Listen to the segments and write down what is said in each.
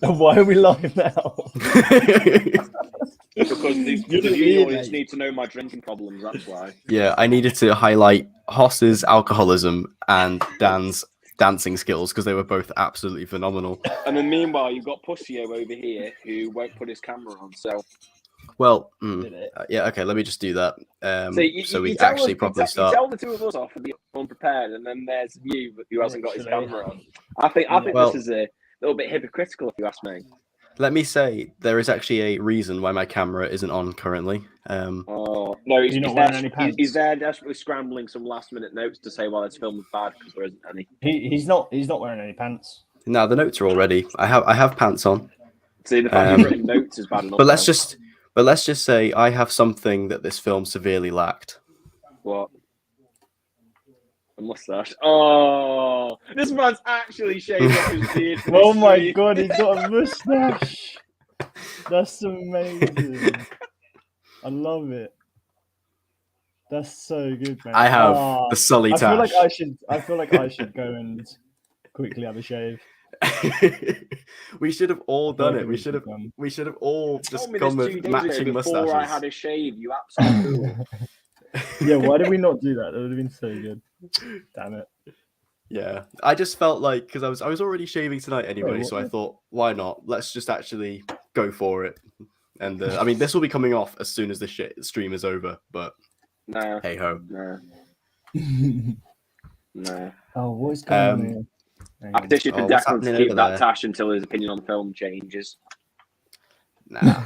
Why are we live now? Because the viewing audience need to know my drinking problems, that's why. Yeah, I needed to highlight Hoss's alcoholism and Dan's dancing skills because they were both absolutely phenomenal. And then meanwhile, you've got Pussio over here who won't put his camera on, so... Well, yeah, okay, let me just do that. So we actually properly start. You tell the two of us off for being unprepared, and then there's you who hasn't got his camera on. I think this is a little bit hypocritical, if you ask me. Let me say, there is actually a reason why my camera isn't on currently. No, he's there desperately scrambling some last-minute notes to say, well, this film was bad because there isn't any. He's not wearing any pants. No, the notes are all ready. I have pants on. See, the fact you've written notes is bad enough. But let's just say I have something that this film severely lacked. What? A mustache. Oh, this man's actually shaved off his beard. Oh my god, he's got a mustache. That's amazing. I love it. That's so good, man. I have the Sully tash. I feel like I should go and quickly have a shave. We should have all done it. We should have all just gone with matching mustaches. Before I had a shave, you absolutely. Yeah, why did we not do that? That would have been so good. Damn it. Yeah, I just felt like because I was already shaving tonight anyway, so I thought, why not? Let's just actually go for it. And I mean, this will be coming off as soon as the stream is over. But hey ho. No. Oh, what is going on here? I petitioned for Declan to keep that tash until his opinion on the film changes. Nah.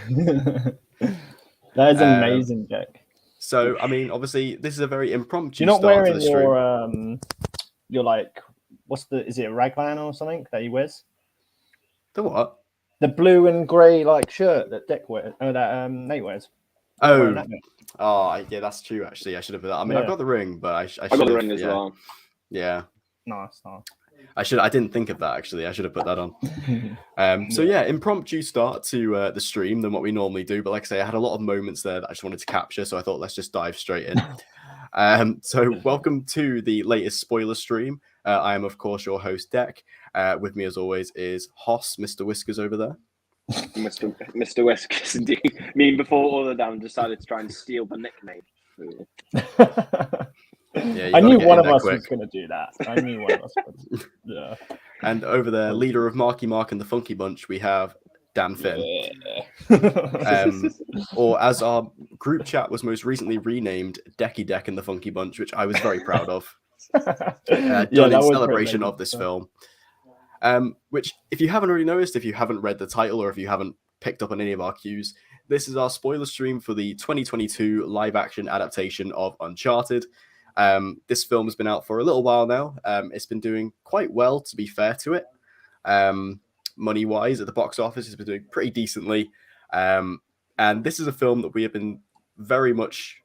That is amazing, Jack. So, I mean, obviously, this is a very impromptu. You're not start wearing to the stream. your like, is it a raglan or something that he wears? The what? The blue and grey like shirt that Deck wears, that Nate wears. Yeah, that's true. Actually, I should have put that. I mean, I've got the ring, but I got the ring as well. Yeah. Nice. I didn't think of that actually. I should have put that on. So yeah, impromptu start to the stream than what we normally do. But like I say, I had a lot of moments there that I just wanted to capture, so I thought let's just dive straight in. So welcome to the latest spoiler stream. I am of course your host Deck. With me as always is Hoss, Mr. Whiskers over there. Mr. Whiskers, indeed. I mean, before all of them decided to try and steal the nickname. Yeah, I knew one of us was going to do that. I knew one of us would. Yeah. And over there, leader of Marky Mark and the Funky Bunch, we have Dan Finn. Yeah. Or as our group chat was most recently renamed, Decky Deck and the Funky Bunch, which I was very proud of. Done in celebration of this film. Which, if you haven't already noticed, if you haven't read the title, or if you haven't picked up on any of our cues, this is our spoiler stream for the 2022 live-action adaptation of Uncharted. This film has been out for a little while now. It's been doing quite well, to be fair to it. Money-wise, at the box office, it's been doing pretty decently. And this is a film that we have been very much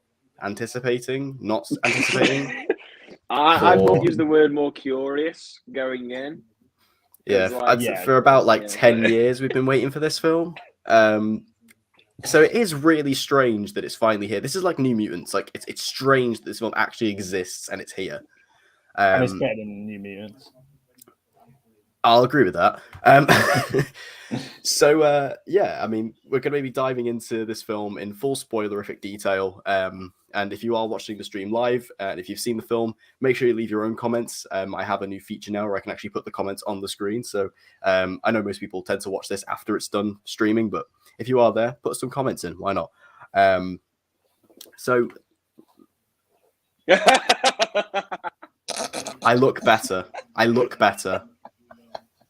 anticipating, not anticipating. I would use the word more curious going in. Yeah, for about 10 years we've been waiting for this film. So it is really strange that it's finally here. This is like New Mutants. Like it's strange that this film actually exists and it's here. And it's better than New Mutants. I'll agree with that. So yeah, I mean, we're going to be diving into this film in full spoilerific detail. And if you are watching the stream live, and if you've seen the film, make sure you leave your own comments. I have a new feature now where I can actually put the comments on the screen. So I know most people tend to watch this after it's done streaming, but if you are there, put some comments in. Why not? So I look better.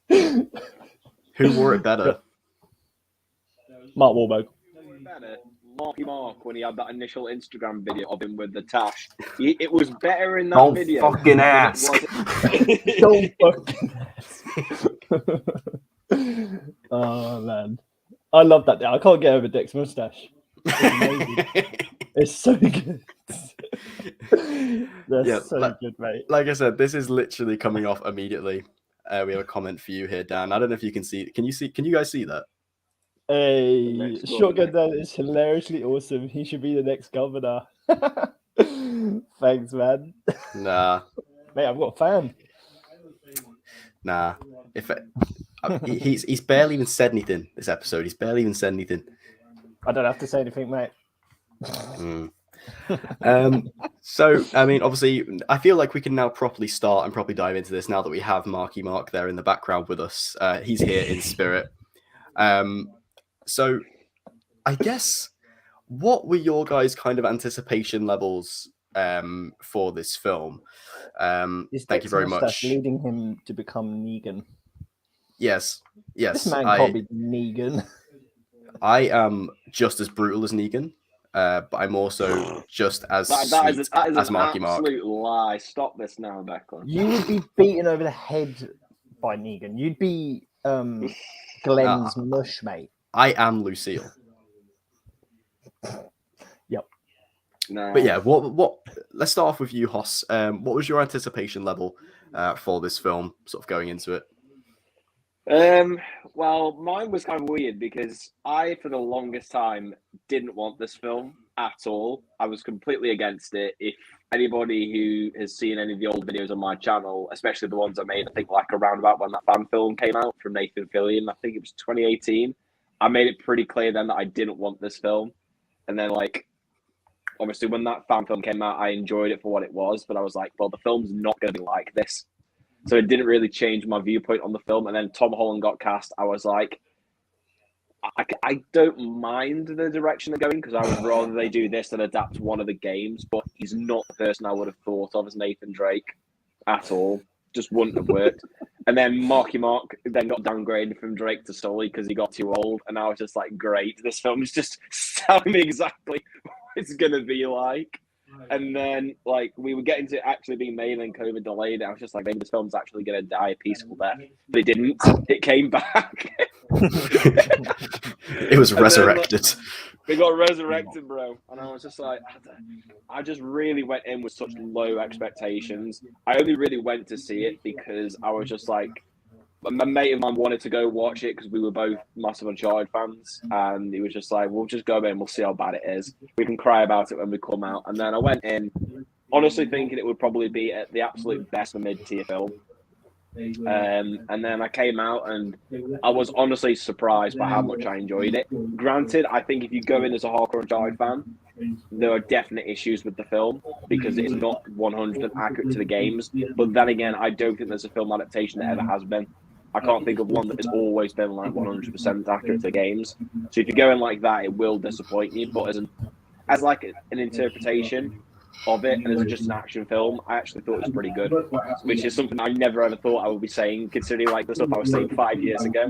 Who wore it better? Mark Wahlberg. Marky Mark, when he had that initial Instagram video of him with the tash. It was better in that video. Don't fucking ask. Don't fucking ask. Oh, man. I love that. I can't get over Dick's mustache. It's so good. That's so good, mate. Like I said, this is literally coming off immediately. We have a comment for you here, Dan. I don't know if you can see. Can you guys see that? Hey, Shotgun Dan is hilariously awesome. He should be the next governor. Thanks, man. Nah. Mate, I've got a fan. Nah. He's barely even said anything this episode. He's barely even said anything. I don't have to say anything, mate. So, I mean, obviously, I feel like we can now properly start and properly dive into this now that we have Marky Mark there in the background with us. He's here in spirit. So, I guess, what were your guys' kind of anticipation levels for this film? Thank you very much. Leading him to become Negan. Yes. This man can't be Negan. I am just as brutal as Negan. But I'm also just as that is as Marky an Mark. Absolute lie. Stop this now, Declan. You would be beaten over the head by Negan. You'd be Glenn's mush, mate. I am Lucille. Yep. No. But yeah, what? Let's start off with you, Hoss. What was your anticipation level for this film, sort of going into it? Well, mine was kind of weird because I, for the longest time, didn't want this film at all. I was completely against it. If anybody who has seen any of the old videos on my channel, especially the ones I made, I think like around about when that fan film came out from Nathan Fillion, I think it was 2018, I made it pretty clear then that I didn't want this film. And then, like, obviously when that fan film came out, I enjoyed it for what it was, but I was like, well, the film's not going to be like this. So it didn't really change my viewpoint on the film. And then Tom Holland got cast. I was like, I don't mind the direction they're going because I would rather they do this than adapt one of the games. But he's not the person I would have thought of as Nathan Drake at all. Just wouldn't have worked. And then Marky Mark then got downgraded from Drake to Sully because he got too old. And I was just like, great, this film is just telling me exactly what it's going to be like. And then, like, we were getting to it actually being made and COVID delayed. I was just like, maybe this film's actually going to die a peaceful death. But it didn't. It came back. It was resurrected. They got resurrected, bro. And I was just like, I just really went in with such low expectations. I only really went to see it because I was just like, my mate of mine wanted to go watch it because we were both massive Uncharted fans, and he was just like, we'll just go in, we'll see how bad it is. We can cry about it when we come out. And then I went in, honestly thinking it would probably be at the absolute best of mid-tier film. And then I came out and I was honestly surprised by how much I enjoyed it. Granted, I think if you go in as a hardcore Uncharted fan, there are definite issues with the film because it is not 100% accurate to the games. But then again, I don't think there's a film adaptation that ever has been. I can't think of one that has always been like 100% accurate to the games. So if you go in like that, it will disappoint you. But as like an interpretation of it, and as just an action film, I actually thought it was pretty good, which is something I never ever thought I would be saying, considering like the stuff I was saying 5 years ago.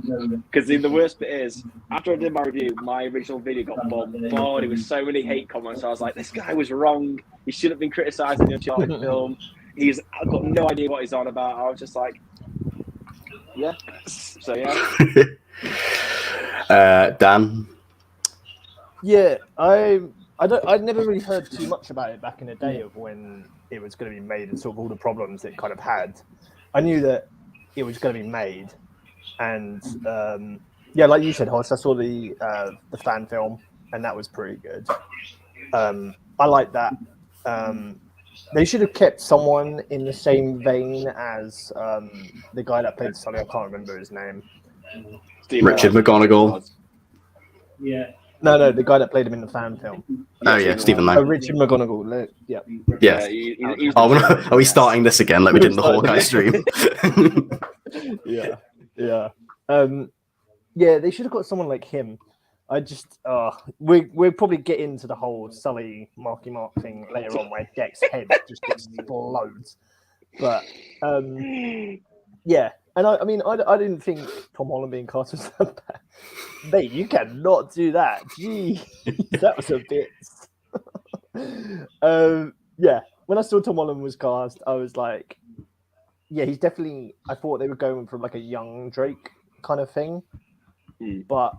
Because the worst bit is, after I did my review, my original video got bombarded with so many hate comments. So I was like, this guy was wrong. He shouldn't have been criticising the Uncharted film. I've got no idea what he's on about. I was just like, yeah. So yeah. Dan. Yeah, I'd never really heard too much about it back in the day of when it was going to be made and sort of all the problems it kind of had. I knew that it was going to be made, and yeah, like you said, Hoss, I saw the fan film, and that was pretty good. I like that. They should have kept someone in the same vein as the guy that played Sully. I can't remember his name. Richard McGonagall. Yeah. No, the guy that played him in the fan film. Oh yeah, Stephen Lang. Oh, Richard McGonagall. Yeah. Yeah. Are we starting this again like we did in the Hawkeye stream? Yeah. Yeah, they should have got someone like him. I just, we'll probably get into the whole Sully Marky Mark thing later on, where Deck's head just explodes. But yeah, and I mean, I didn't think Tom Holland being cast was that bad. Mate, you cannot do that. Gee, that was a bit. Yeah, when I saw Tom Holland was cast, I was like, yeah, he's definitely. I thought they were going for like a young Drake kind of thing, but.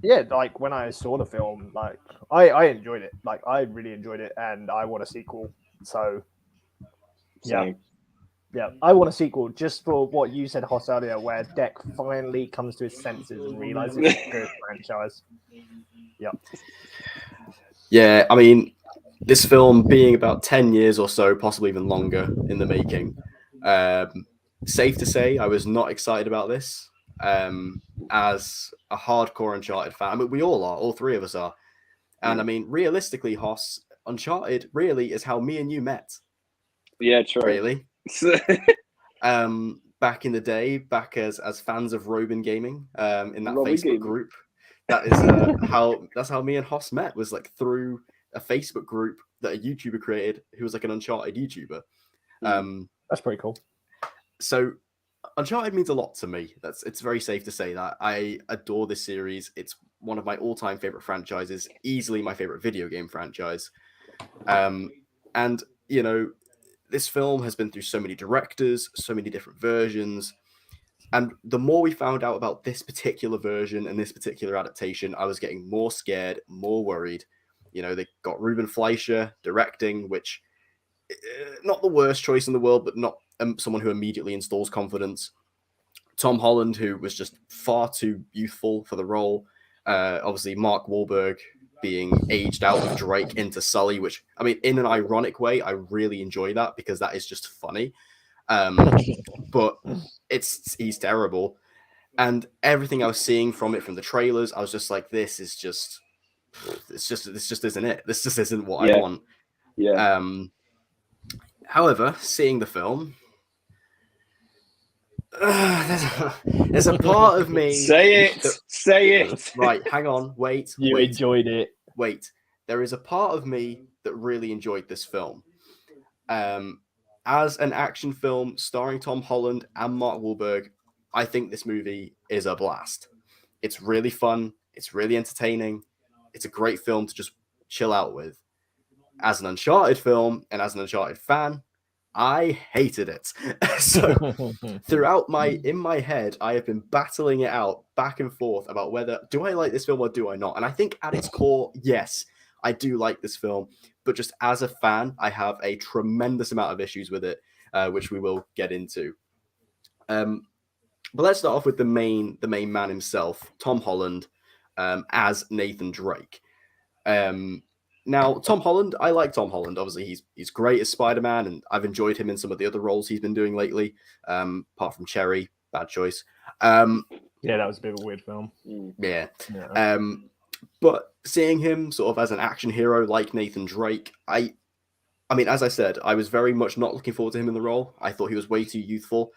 Yeah, like when I saw the film, like I enjoyed it. Like I really enjoyed it, and I want a sequel. So, yeah, I want a sequel just for what you said, Hoss, earlier, where Deck finally comes to his senses and realizes it's a good franchise. Yeah. Yeah, I mean, this film being about 10 years or so, possibly even longer in the making, safe to say, I was not excited about this. As a hardcore Uncharted fan, I mean, we all are, all three of us are. And I mean, realistically, Hoss, Uncharted really is how me and you met. Yeah, true. Really. Back in the day, back as fans of Robin Gaming, in that Robin Facebook Gaming. group. That is that's how me and Hoss met, was like through a Facebook group that a YouTuber created who was like an Uncharted YouTuber. That's pretty cool. So Uncharted means a lot to me. It's very safe to say that. I adore this series. It's one of my all-time favorite franchises, easily my favorite video game franchise. And you know, this film has been through so many directors, so many different versions. And the more we found out about this particular version and this particular adaptation, I was getting more scared, more worried. You know, they got Ruben Fleischer directing, which not the worst choice in the world, but not someone who immediately installs confidence. Tom Holland, who was just far too youthful for the role. Obviously, Mark Wahlberg being aged out of Drake into Sully, which, I mean, in an ironic way, I really enjoy that because that is just funny. But he's terrible. And everything I was seeing from the trailers, I was just like, this just isn't it. This just isn't what I want. Yeah. However, seeing the film, there's a part of me. Say it. Right, hang on, wait. You enjoyed it. Wait, there is a part of me that really enjoyed this film. As an action film starring Tom Holland and Mark Wahlberg, I think this movie is a blast. It's really fun. It's really entertaining. It's a great film to just chill out with. As an Uncharted film and as an Uncharted fan, I hated it. So throughout in my head, I have been battling it out back and forth about whether do I like this film or do I not. And I think at its core, yes, I do like this film. But just as a fan, I have a tremendous amount of issues with it, which we will get into. But let's start off with the main man himself, Tom Holland, as Nathan Drake. Now, Tom Holland, I like Tom Holland. Obviously, he's great as Spider-Man, and I've enjoyed him in some of the other roles he's been doing lately. Apart from Cherry, bad choice. Yeah, that was a bit of a weird film. Yeah. But seeing him sort of as an action hero like Nathan Drake, I mean, as I said, I was very much not looking forward to him in the role. I thought he was way too youthful.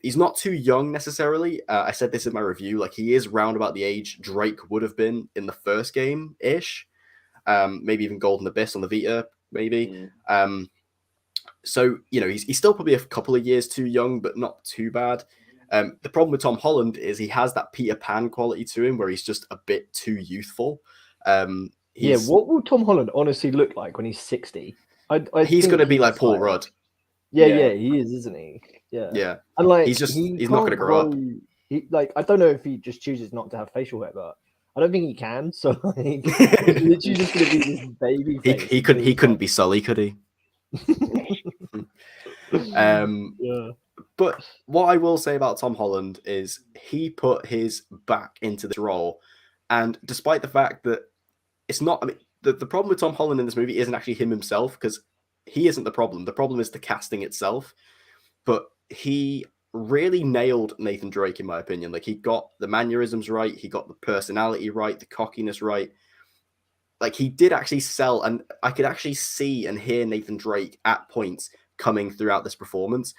He's not too young necessarily. I said this in my review, like he is round about the age Drake would have been in the first game-ish. Maybe even Golden Abyss on the Vita, maybe. So, you know, he's still probably a couple of years too young, but not too bad. The problem with Tom Holland is he has that Peter Pan quality to him where he's just a bit too youthful. What will Tom Holland honestly look like when he's 60? He's going to be like Paul Rudd. Yeah, he is, isn't he? Yeah. And like he's not going to grow up. I don't know if he just chooses not to have facial hair, but I don't think he can. So like, he's literally just going to be this baby face. He couldn't be Sully, could he? Yeah. But what I will say about Tom Holland is he put his back into this role, and despite the fact that it's not, I mean, the problem with Tom Holland in this movie isn't actually him himself, because he isn't the problem. The problem is the casting itself. But he really nailed Nathan Drake, in my opinion. Like, he got the mannerisms right, he got the personality right, the cockiness right. Like, he did actually sell, and I could actually see and hear Nathan Drake at points coming throughout this performance.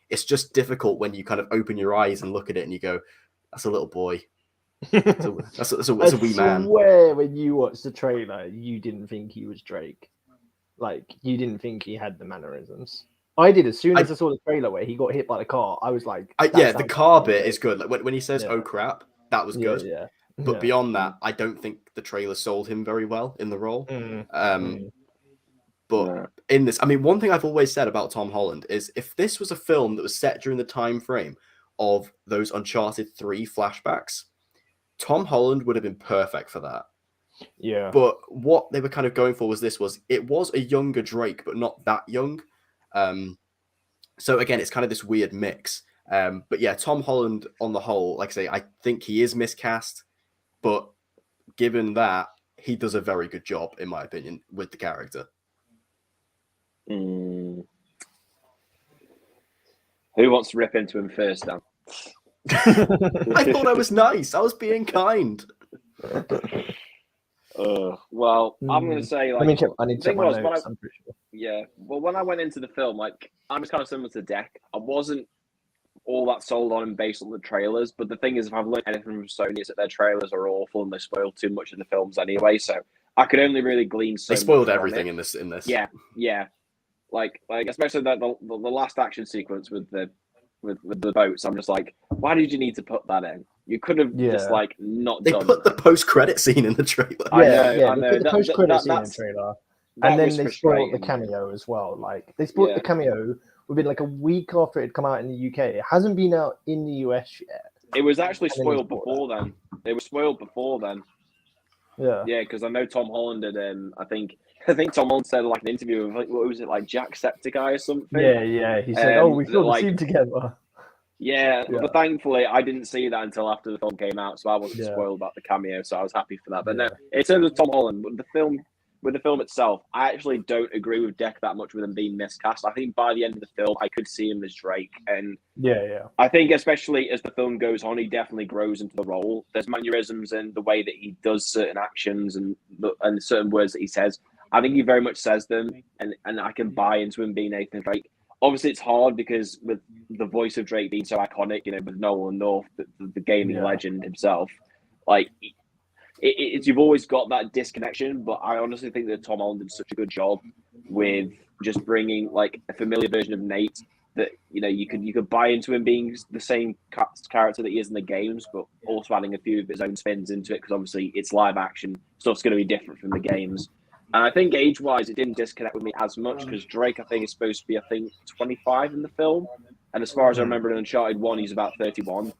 It's just difficult when you kind of open your eyes and look at it and you go, that's a little boy. That's a wee man. I swear when you watched the trailer, you didn't think he was Drake. Like, you didn't think he had the mannerisms. I did as soon as I saw the trailer where he got hit by the car. I was like, the car bit is good. Like when he says, "Oh crap," that was good. Yeah. But beyond that, I don't think the trailer sold him very well in the role. But in this, I mean, one thing I've always said about Tom Holland is if this was a film that was set during the time frame of those Uncharted 3 flashbacks, Tom Holland would have been perfect for that. Yeah. But what they were kind of going for was it was a younger Drake, but not that young. So again, it's kind of this weird mix. But yeah, Tom Holland on the whole, like I say, I think he is miscast, but given that, he does a very good job, in my opinion, with the character. Who wants to rip into him first, Dan? I thought I was nice. I was being kind. Well, I'm going to say, like, I need to check my notes. I'm pretty sure. Yeah, well, when I went into the film, like, I was kind of similar to Deck. I wasn't all that sold on him based on the trailers, but the thing is, if I've learned anything from Sony, it's that their trailers are awful and they spoil too much of the films anyway. So I could only really glean so. They spoiled much everything from it. in this. Yeah, like especially the last action sequence with the boats. I'm just like, why did you need to put that in? You could have just like not. They done put that. the post-credit scene in the trailer. I know. They put the post-credit scene in the trailer, and then they spoiled the cameo as well. Like they spoiled the cameo within like a week after it had come out in the UK. It hasn't been out in the US yet. It was actually spoiled before then. It was spoiled before then. Yeah. Yeah, because I know Tom Holland did. I think Tom Holland said like an interview of like, what was it, like Jacksepticeye or something? Yeah. He said, "Oh, we filmed the scene together." Yeah, but thankfully I didn't see that until after the film came out, so I wasn't spoiled about the cameo, so I was happy for that. But no, in terms of Tom Holland, with the film itself, I actually don't agree with Deck that much with him being miscast. I think by the end of the film, I could see him as Drake, and I think especially as the film goes on, he definitely grows into the role. There's mannerisms and the way that he does certain actions and certain words that he says. I think he very much says them, and I can buy into him being Nathan Drake. Obviously, it's hard because with the voice of Drake being so iconic, with Nolan North, the gaming legend himself, like. You've always got that disconnection, but I honestly think that Tom Holland did such a good job with just bringing like a familiar version of Nate that you could buy into him being the same character that he is in the games, but also adding a few of his own spins into it because obviously it's live action stuff's going to be different from the games. And I think age-wise, it didn't disconnect with me as much because Drake, I think, is supposed to be 25 in the film, and as far as I remember in Uncharted 1, he's about 31.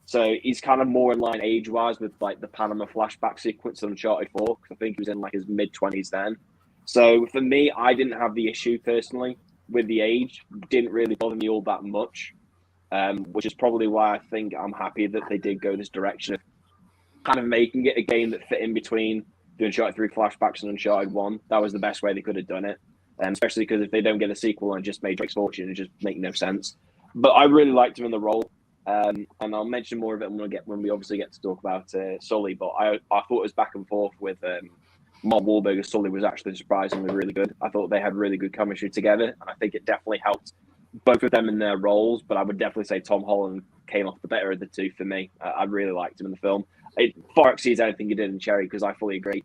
So he's kind of more in line age-wise with like the Panama flashback sequence of Uncharted 4, because I think he was in like his mid-20s then. So for me, I didn't have the issue personally with the age. Didn't really bother me all that much, which is probably why I think I'm happy that they did go this direction of kind of making it a game that fit in between the Uncharted 3 flashbacks and Uncharted 1. That was the best way they could have done it, especially because if they don't get a sequel and just made Drake's fortune, it just make no sense. But I really liked him in the role. And I'll mention more of it when we obviously get to talk about Sully. But I thought it was back and forth with Mark Wahlberg as Sully was actually surprisingly really good. I thought they had really good chemistry together, and I think it definitely helped both of them in their roles. But I would definitely say Tom Holland came off the better of the two for me. I really liked him in the film. It far exceeds anything he did in Cherry, because I fully agree.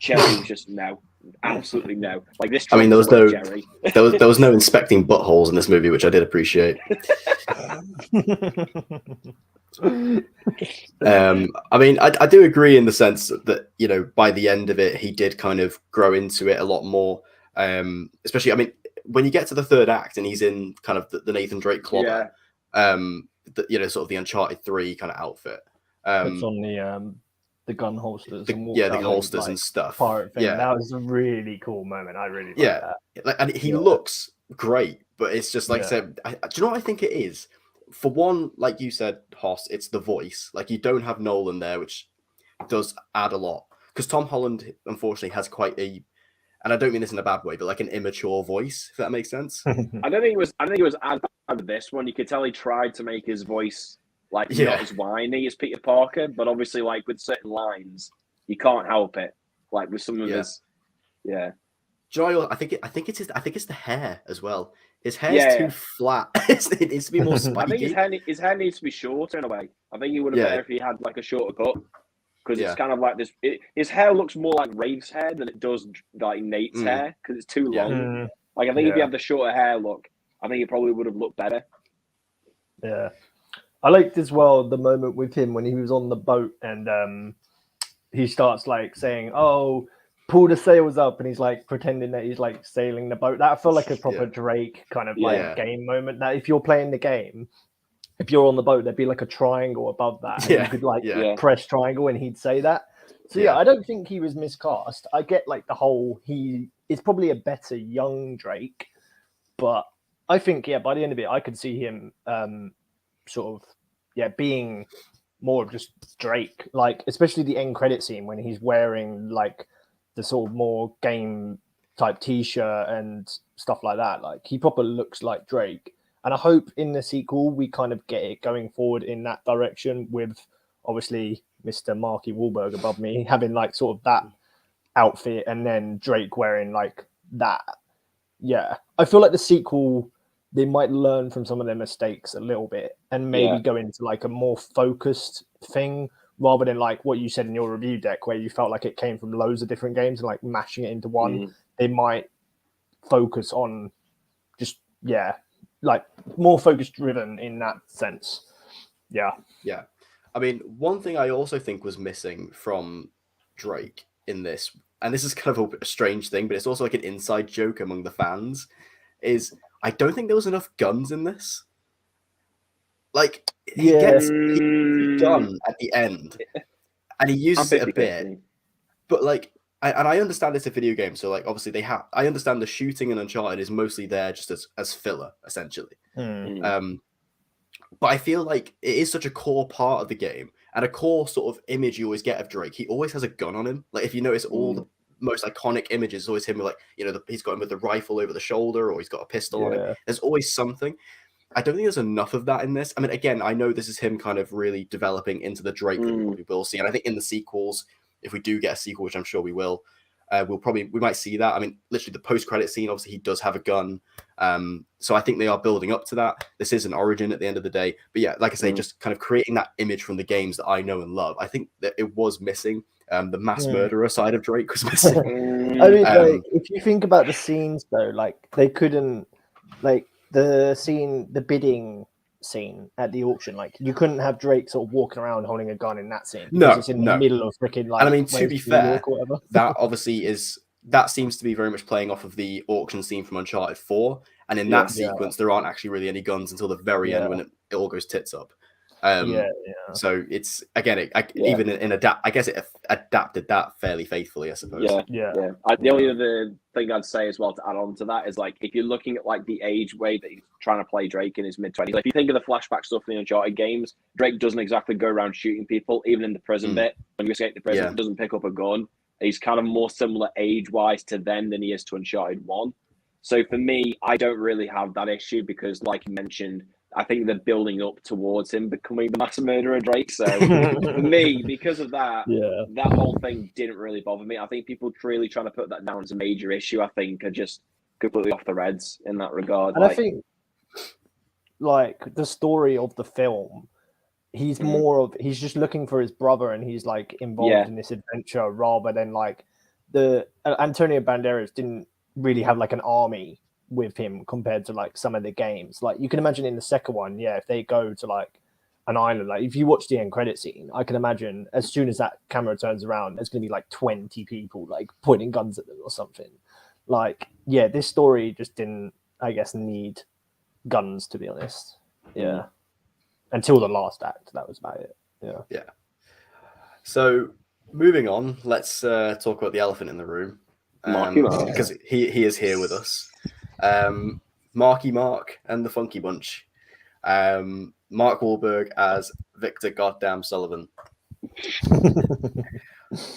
Cherry was just no. Absolutely no. Like this. I mean, there was no inspecting buttholes in this movie, which I did appreciate. I mean, I do agree in the sense that by the end of it, he did kind of grow into it a lot more. Especially, I mean, when you get to the third act and he's in kind of the Nathan Drake clobber, sort of the Uncharted 3 kind of outfit. Puts on the gun holsters, the holsters and stuff. Pirate thing. That was a really cool moment. I really like that. And he looks great, but it's just like I said. Do you know what I think it is? For one, like you said, Hoss, it's the voice. Like you don't have Nolan there, which does add a lot. Because Tom Holland, unfortunately, has quite and I don't mean this in a bad way, but like an immature voice. If that makes sense. I don't think it was out of this one. You could tell he tried to make his voice not as whiny as Peter Parker, but obviously, like with certain lines, you can't help it. Like with some of his, Do you know, I think it's the hair as well. His hair is too flat. It needs to be more spiky. I think his hair needs to be shorter in a way. I think he would have better if he had like a shorter cut, because it's kind of like this. His hair looks more like Rafe's hair than it does like Nate's hair, because it's too long. Like I think if he had the shorter hair look, I think it probably would have looked better. Yeah. I liked as well the moment with him when he was on the boat and he starts like saying, "Oh, pull the sails up," and he's like pretending that he's like sailing the boat. That felt like a proper Drake kind of like game moment. That if you're playing the game, if you're on the boat, there'd be like a triangle above that, and you could like press triangle, and he'd say that. So I don't think he was miscast. I get like the whole he is probably a better young Drake, but I think by the end of it, I could see him sort of being more of just Drake, like especially the end credit scene when he's wearing like the sort of more game type t-shirt and stuff like that. Like he proper looks like Drake. And I hope in the sequel we kind of get it going forward in that direction with obviously Mr. Marky Wahlberg above me having like sort of that outfit and then Drake wearing like that. Yeah. I feel like the sequel, they might learn from some of their mistakes a little bit and maybe go into like a more focused thing rather than like what you said in your review deck where you felt like it came from loads of different games and like mashing it into one. They might focus on just, like more focus driven in that sense. Yeah. I mean, one thing I also think was missing from Drake in this, and this is kind of a strange thing, but it's also like an inside joke among the fans, is I don't think there was enough guns in this. Like, he gets a gun at the end, and he uses it a bit, but like, I understand it's a video game, so like, obviously I understand the shooting in Uncharted is mostly there just as filler, essentially. But I feel like it is such a core part of the game and a core sort of image you always get of Drake. He always has a gun on him. Like if you notice all the most iconic images, always him with like, he's got him with the rifle over the shoulder or he's got a pistol on him. There's always something. I don't think there's enough of that in this. I mean, again, I know this is him kind of really developing into the Drake that we probably will see. And I think in the sequels, if we do get a sequel, which I'm sure we will, we might see that. I mean, literally the post-credit scene, obviously he does have a gun. So I think they are building up to that. This is an origin at the end of the day. But yeah, like I say, just kind of creating that image from the games that I know and love. I think that it was missing. The mass murderer side of Drake was missing. I mean, like, if you think about the scenes though, like they couldn't, like the bidding scene at the auction, like you couldn't have Drake sort of walking around holding a gun in that scene because it's in the middle of freaking like. And I mean, to be fair, that obviously that seems to be very much playing off of the auction scene from Uncharted 4, and in that sequence there aren't actually really any guns until the very end when it all goes tits up. So it's again, even in I guess it adapted that fairly faithfully, I suppose. The only other thing I'd say as well to add on to that is like if you're looking at like the age way that he's trying to play Drake in his mid-20s, like, if you think of the flashback stuff in the Uncharted games, Drake doesn't exactly go around shooting people. Even in the prison bit, when you escape the prison, he doesn't pick up a gun. He's kind of more similar age-wise to then than he is to Uncharted 1. So for me, I don't really have that issue because, like you mentioned, I think they're building up towards him becoming the mass murderer Drake. So for me, because of that, that whole thing didn't really bother me. I think people really trying to put that down as a major issue, I think, are just completely off the reds in that regard. And I think, like, the story of the film, he's he's just looking for his brother and he's like involved in this adventure rather than like the Antonio Banderas didn't really have like an army with him compared to like some of the games. Like you can imagine in the second one, if they go to like an island, like if you watch the end credit scene, I can imagine as soon as that camera turns around, there's going to be like 20 people like pointing guns at them or something. Like, this story just didn't, I guess, need guns, to be honest. Until the last act, that was about it. So moving on, let's talk about the elephant in the room. Because he is here with us. Marky Mark and the Funky Bunch. Mark Wahlberg as Victor Goddamn Sullivan.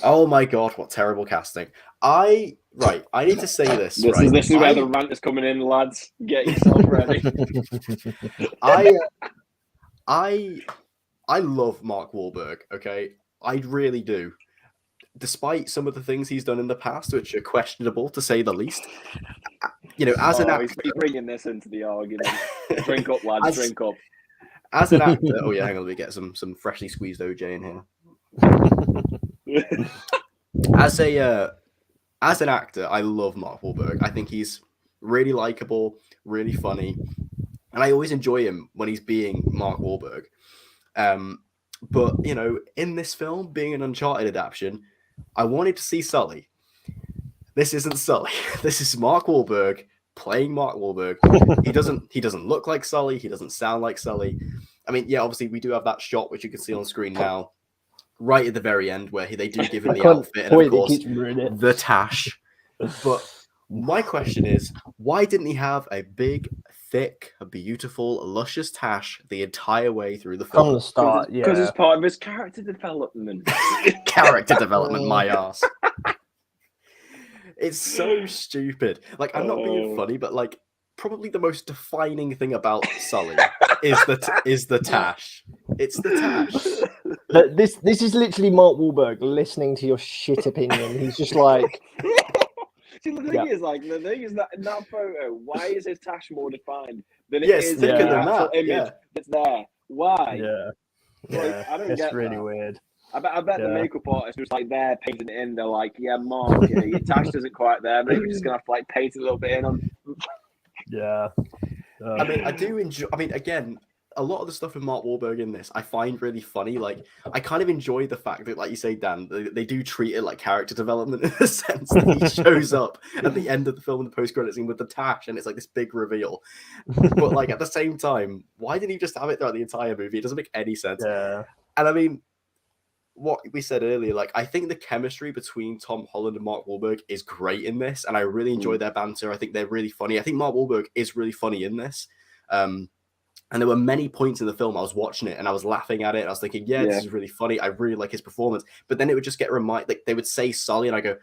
Oh my god, what terrible casting. I need to say this. This is where the rant is coming in, lads. Get yourself ready. I love Mark Wahlberg, okay? I really do. Despite some of the things he's done in the past, which are questionable to say the least, as an actor, he's bringing this into the argument. Drink up, lads. Drink up. As an actor, hang on, let me get some freshly squeezed OJ in here. As an actor, I love Mark Wahlberg. I think he's really likable, really funny, and I always enjoy him when he's being Mark Wahlberg. But in this film, being an Uncharted adaptation, I wanted to see Sully. This isn't Sully. This is Mark Wahlberg playing Mark Wahlberg. He doesn't look like Sully. He doesn't sound like Sully. I mean, obviously we do have that shot which you can see on screen now, right at the very end, where they do give him the outfit and of course the tash. But my question is, why didn't he have a big, thick, beautiful, luscious tash the entire way through the film? From the start, because it's part of his character development. Character development, my ass. It's so stupid. Like, I'm not being funny, but like, probably the most defining thing about Sully is the tash. It's the tash. But this is literally Mark Wahlberg listening to your shit opinion. He's just like, See, the thing is, that in that photo, why is his tash more defined than it Yes, is thicker in the than actual that, image that's there? Why? yeah, I don't it's get really that. weird. I bet the makeup artist was like there painting it in. They're like, yeah, Mark, your tash isn't quite there. Maybe we're just gonna have to like paint it a little bit in on. Yeah. I mean, I do enjoy. I mean, again, a lot of the stuff with Mark Wahlberg in this, I find really funny. Like, I kind of enjoy the fact that, like you say, Dan, they do treat it like character development in the sense that he shows up at the end of the film in the post-credit scene with the tash, and it's like this big reveal. But like at the same time, why didn't he just have it throughout the entire movie? It doesn't make any sense. Yeah. And I mean, what we said earlier, like I think the chemistry between Tom Holland and Mark Wahlberg is great in this, and I really enjoy their banter. I think they're really funny. I think Mark Wahlberg is really funny in this. And there were many points in the film I was watching it and I was laughing at it. And I was thinking, this is really funny. I really like his performance. But then it would just get like they would say Sully, and I go,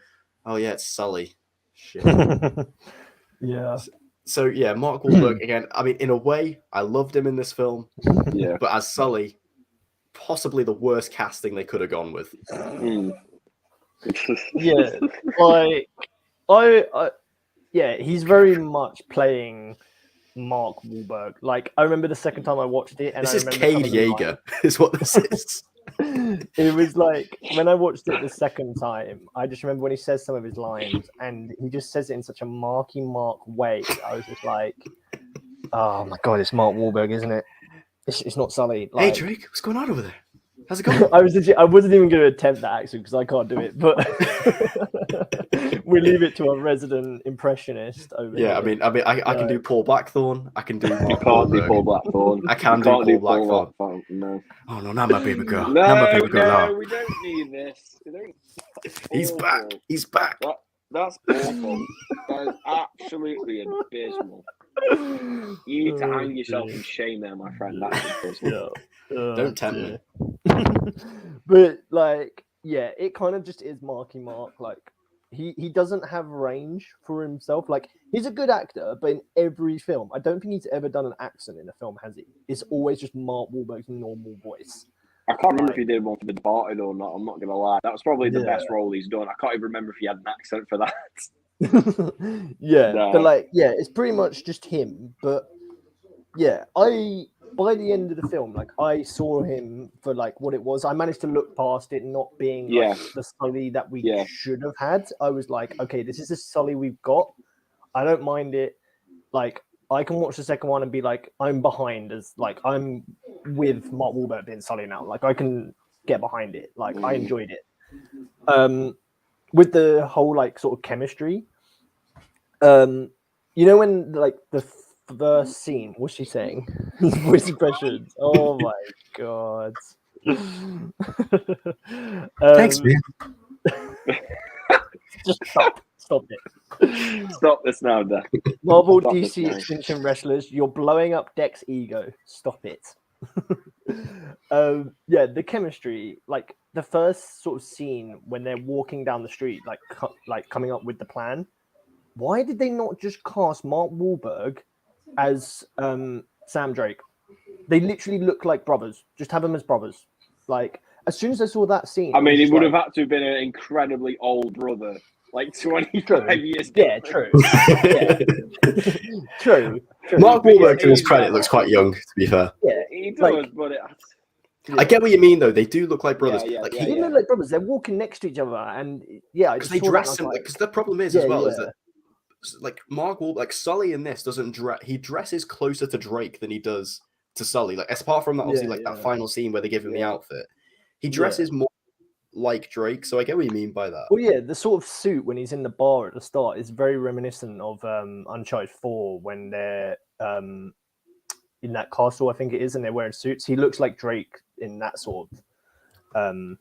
oh yeah, it's Sully. Shit. Yeah. So yeah, Mark Wahlberg again. I mean, in a way, I loved him in this film. Yeah. But as Sully, possibly the worst casting they could have gone with. Yeah, like he's very much playing Mark Wahlberg. Like I remember the second time I watched it, and This I is remember Cade Yeager, is what this is. It was like when I watched it the second time, I just remember when he says some of his lines, and he just says it in such a Mark way. I was just like, "Oh my god, it's Mark Wahlberg, isn't it? It's not Sully." Like, hey Drake, what's going on over there? How's it going? I wasn't even going to attempt that accent because I can't do it, but we leave it to our resident impressionist over here. I mean, I can do Paul Blackthorne. I can do. You can't do Paul Blackthorne. I can do Paul Blackthorne. No. Oh no, not my baby girl. No, not my baby girl. No, we don't need this. He's back. He's back. That's awful. That is absolutely abysmal. You need to hang yourself in shame there, my friend. That's abysmal. Don't tempt me. But like, it kind of just is Mark. Like, he doesn't have range for himself. Like, he's a good actor, but in every film, I don't think he's ever done an accent in a film, has he? It's always just Mark Wahlberg's normal voice. I can't remember if he did one for The Departed or not. I'm not gonna lie. That was probably the best role he's done. I can't even remember if he had an accent for that. But like, it's pretty much just him. But by the end of the film, like I saw him for like what it was. I managed to look past it not being like the Sully that we should have had. I was like, okay, this is the Sully we've got. I don't mind it. Like, I can watch the second one and be like, I'm behind as like I'm with Mark Wahlberg being Sully now. Like, I can get behind it. Like, I enjoyed it. With the whole like sort of chemistry. You know when like the first scene, what's she saying? Voice impressions. Oh my god. Thanks, man. Just stop it. Stop this now, Dan. Marvel DC Extinction Wrestlers, you're blowing up Deck's ego. Stop it. The chemistry, like the first sort of scene when they're walking down the street, like coming up with the plan. Why did they not just cast Mark Wahlberg as Sam Drake? They literally look like brothers. Just have them as brothers. Like, as soon as I saw that scene, I mean, he would have had to have been an incredibly old brother, like 25 years. Yeah, true. True. Mark Wahlberg, to his credit, looks quite young. To be fair, yeah, he does, like, but I get what you mean, though. They do look like brothers. They look like brothers. They're walking next to each other, and because they dress him. Because the problem is as well is that like Mark Wahlberg, like Sully in this doesn't dress. He dresses closer to Drake than he does to Sully. Like, apart from that, obviously, that final scene where they give him the outfit, he dresses more like Drake. So I get what you mean by that. Well, yeah, the sort of suit when he's in the bar at the start is very reminiscent of Uncharted 4 when they're in that castle, I think it is, and they're wearing suits. He looks like Drake in that sort of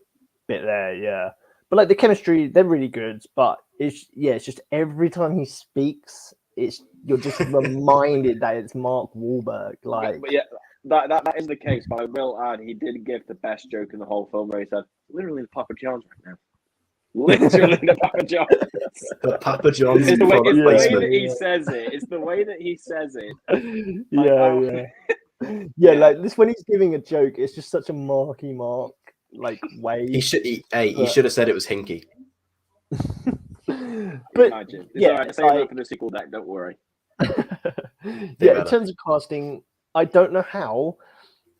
bit there, yeah. But like the chemistry, they're really good. But it's just every time he speaks, you're just reminded that it's Mark Wahlberg. Like, but yeah, that is the case. But I will add, he did give the best joke in the whole film, where he said, "Literally the Papa John's right now." Literally the Papa John's. The Papa John's It's the way, product it's the way placement. that he says it. It's the way that he says it. Yeah, like this when he's giving a joke, it's just such a Marky Mark like way. He should have said it was Hinky. But Imagine. It's yeah, all right. it's Save that like- for the sequel deck. Don't worry. yeah, in terms of casting, I don't know how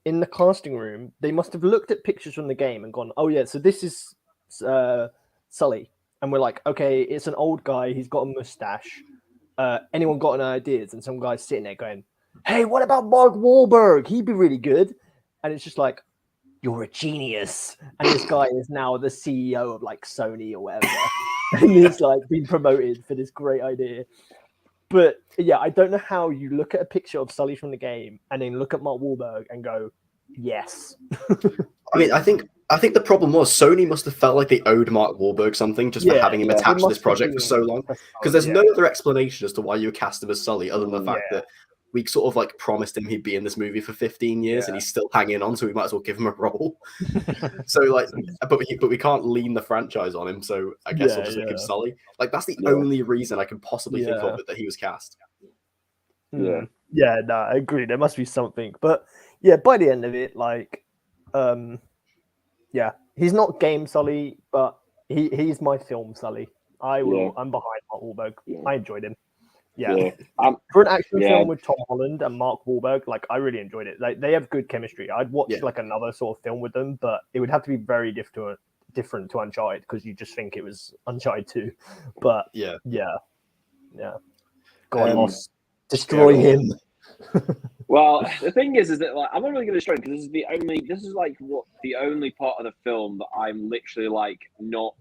in the casting room they must have looked at pictures from the game and gone, "Oh yeah, so this is Sully," and we're like, "Okay, it's an old guy. He's got a mustache. Anyone got any ideas?" And some guy's sitting there going, "Hey, what about Mark Wahlberg? He'd be really good." And it's just like, "You're a genius." And this guy is now the CEO of like Sony or whatever, and he's like been promoted for this great idea. But yeah, I don't know how you look at a picture of Sully from the game and then look at Mark Wahlberg and go, "Yes." I mean, I think the problem was Sony must have felt like they owed Mark Wahlberg something just for having him attached to this project for so long. Because there's no other explanation as to why you cast him as Sully other than the fact that we sort of like promised him he'd be in this movie for 15 years and he's still hanging on, so we might as well give him a role. So like, but we can't lean the franchise on him, so I guess we'll just make him Sully. Like that's the only reason I can possibly think of that he was cast. Yeah. Yeah, no, I agree. There must be something. But yeah, by the end of it, like yeah, he's not game Sully, but he's my film Sully. I'm behind Mark Wahlberg. I enjoyed him. Yeah. For an action film with Tom Holland and Mark Wahlberg, like I really enjoyed it. Like they have good chemistry. I'd watch like another sort of film with them, but it would have to be very different to Uncharted because you just think it was Uncharted 2. But yeah. Go on, Moss. Destroy him. Well, the thing is that like I'm not really going to destroy him because this is like the only part of the film that I'm literally like not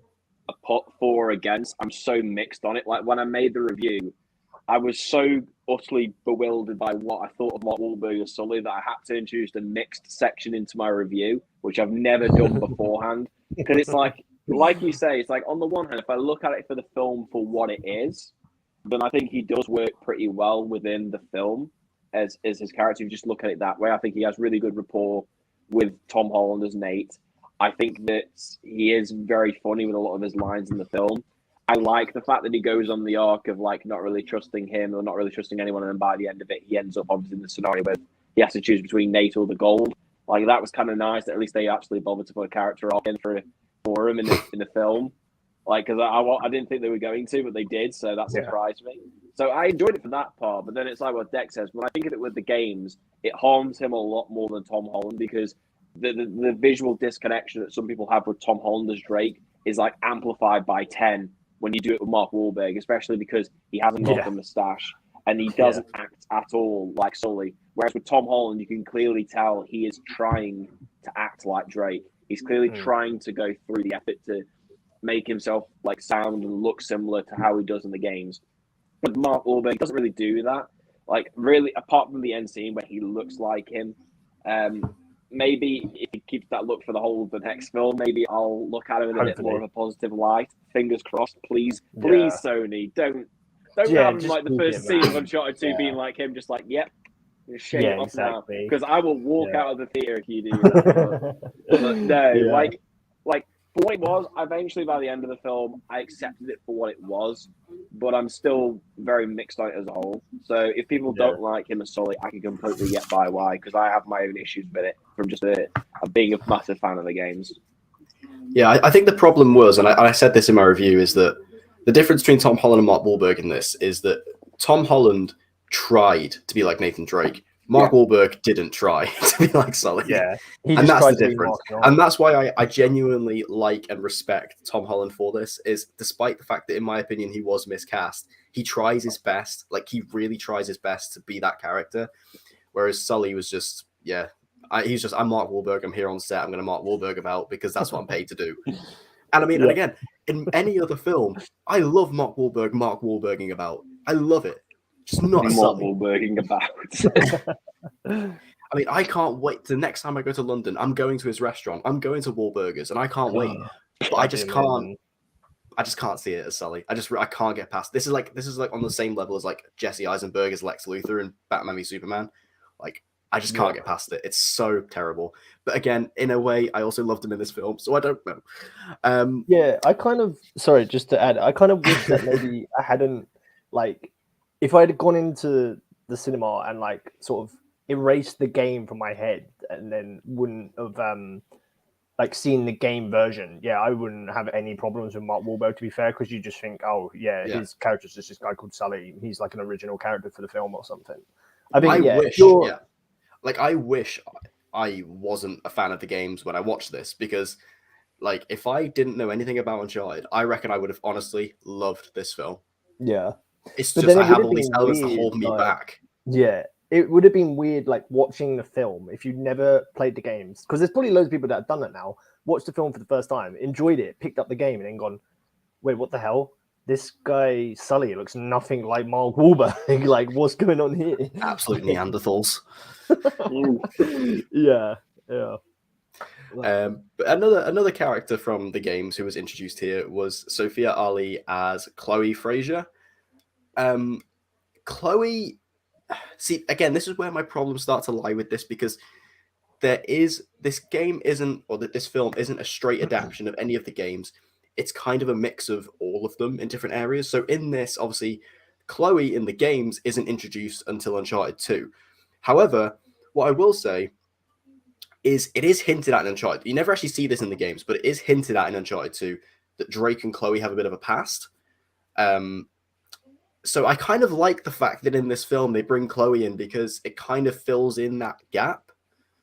a pot for or against. I'm so mixed on it. Like when I made the review, I was so utterly bewildered by what I thought of Mark Wahlberg as Sully that I had to introduce a mixed section into my review, which I've never done beforehand. Because it's like you say, it's like on the one hand, if I look at it for the film for what it is, then I think he does work pretty well within the film as his character. If you just look at it that way, I think he has really good rapport with Tom Holland as Nate. I think that he is very funny with a lot of his lines in the film. I like the fact that he goes on the arc of like not really trusting him or not really trusting anyone, and then by the end of it, he ends up obviously in the scenario where he has to choose between Nate or the gold. Like that was kind of nice that at least they actually bothered to put a character arc in for him in the film. Like because I didn't think they were going to, but they did, so that surprised me. So I enjoyed it for that part. But then it's like what Deck says. When I think of it with the games, it harms him a lot more than Tom Holland because the visual disconnection that some people have with Tom Holland as Drake is like amplified by 10. When you do it with Mark Wahlberg, especially because he hasn't got the moustache and he doesn't act at all like Sully. Whereas with Tom Holland, you can clearly tell he is trying to act like Drake. He's clearly trying to go through the effort to make himself like sound and look similar to how he does in the games. But Mark Wahlberg doesn't really do that. Like really, apart from the end scene where he looks like him, maybe if he keeps that look for the whole of the next film, maybe I'll look at him in a bit more of a positive light. Fingers crossed, please, Sony, don't have him like the first scene of Uncharted 2 being like him, just like, just shake it off now, because I will walk out of the theater if you do that. But no, like for what it was, eventually by the end of the film, I accepted it for what it was, but I'm still very mixed on it as a whole. So if people don't like him as Sully, I can completely get by why, because I have my own issues with it from just being a massive fan of the games. Yeah, I think the problem was, and I said this in my review, is that the difference between Tom Holland and Mark Wahlberg in this is that Tom Holland tried to be like Nathan Drake. Mark Wahlberg didn't try to be like Sully. Yeah, and that's the difference. And that's why I genuinely like and respect Tom Holland for this, is despite the fact that, in my opinion, he was miscast, he tries his best. Like, he really tries his best to be that character. Whereas Sully was just, I'm Mark Wahlberg. I'm here on set. I'm going to Mark Wahlberg about because that's what I'm paid to do. And I mean, and again, in any other film, I love Mark Wahlberging about. I love it. Just not Mark Wahlberging about. I mean, I can't wait. The next time I go to London, I'm going to his restaurant. I'm going to Wahlburgers, and I can't wait. But I just can't. I just can't see it as Sully. I can't get past. This is like on the same level as like Jesse Eisenberg as Lex Luthor in Batman v Superman. Like, I just can't get past it. It's so terrible. But again, in a way, I also loved him in this film, so I don't know. Yeah, I kind of sorry, just to add, I kind of wish that maybe I hadn't like if I had gone into the cinema and like sort of erased the game from my head and then wouldn't have like seen the game version, yeah, I wouldn't have any problems with Mark Wahlberg, to be fair, because you just think, oh yeah, his character's just this guy called Sully. He's like an original character for the film or something. I think I wish I wasn't a fan of the games when I watched this, because like if I didn't know anything about Uncharted, I reckon I would have honestly loved this film. Yeah. It's just I have all these elements to hold me back. Yeah. It would have been weird, like watching the film if you never played the games, because there's probably loads of people that have done that now. Watched the film for the first time, enjoyed it, picked up the game, and then gone, "Wait, what the hell? This guy Sully looks nothing like Mark Wahlberg. Like, what's going on here?" Absolute Neanderthals. Yeah. But another character from the games who was introduced here was Sophia Ali as Chloe Fraser. Chloe. See, again, this is where my problems start to lie with this, because this film isn't a straight adaptation of any of the games. It's kind of a mix of all of them in different areas. So in this, obviously, Chloe in the games isn't introduced until Uncharted 2. However, what I will say is it is hinted at in Uncharted. You never actually see this in the games, but it is hinted at in Uncharted 2 that Drake and Chloe have a bit of a past. So I kind of like the fact that in this film they bring Chloe in, because it kind of fills in that gap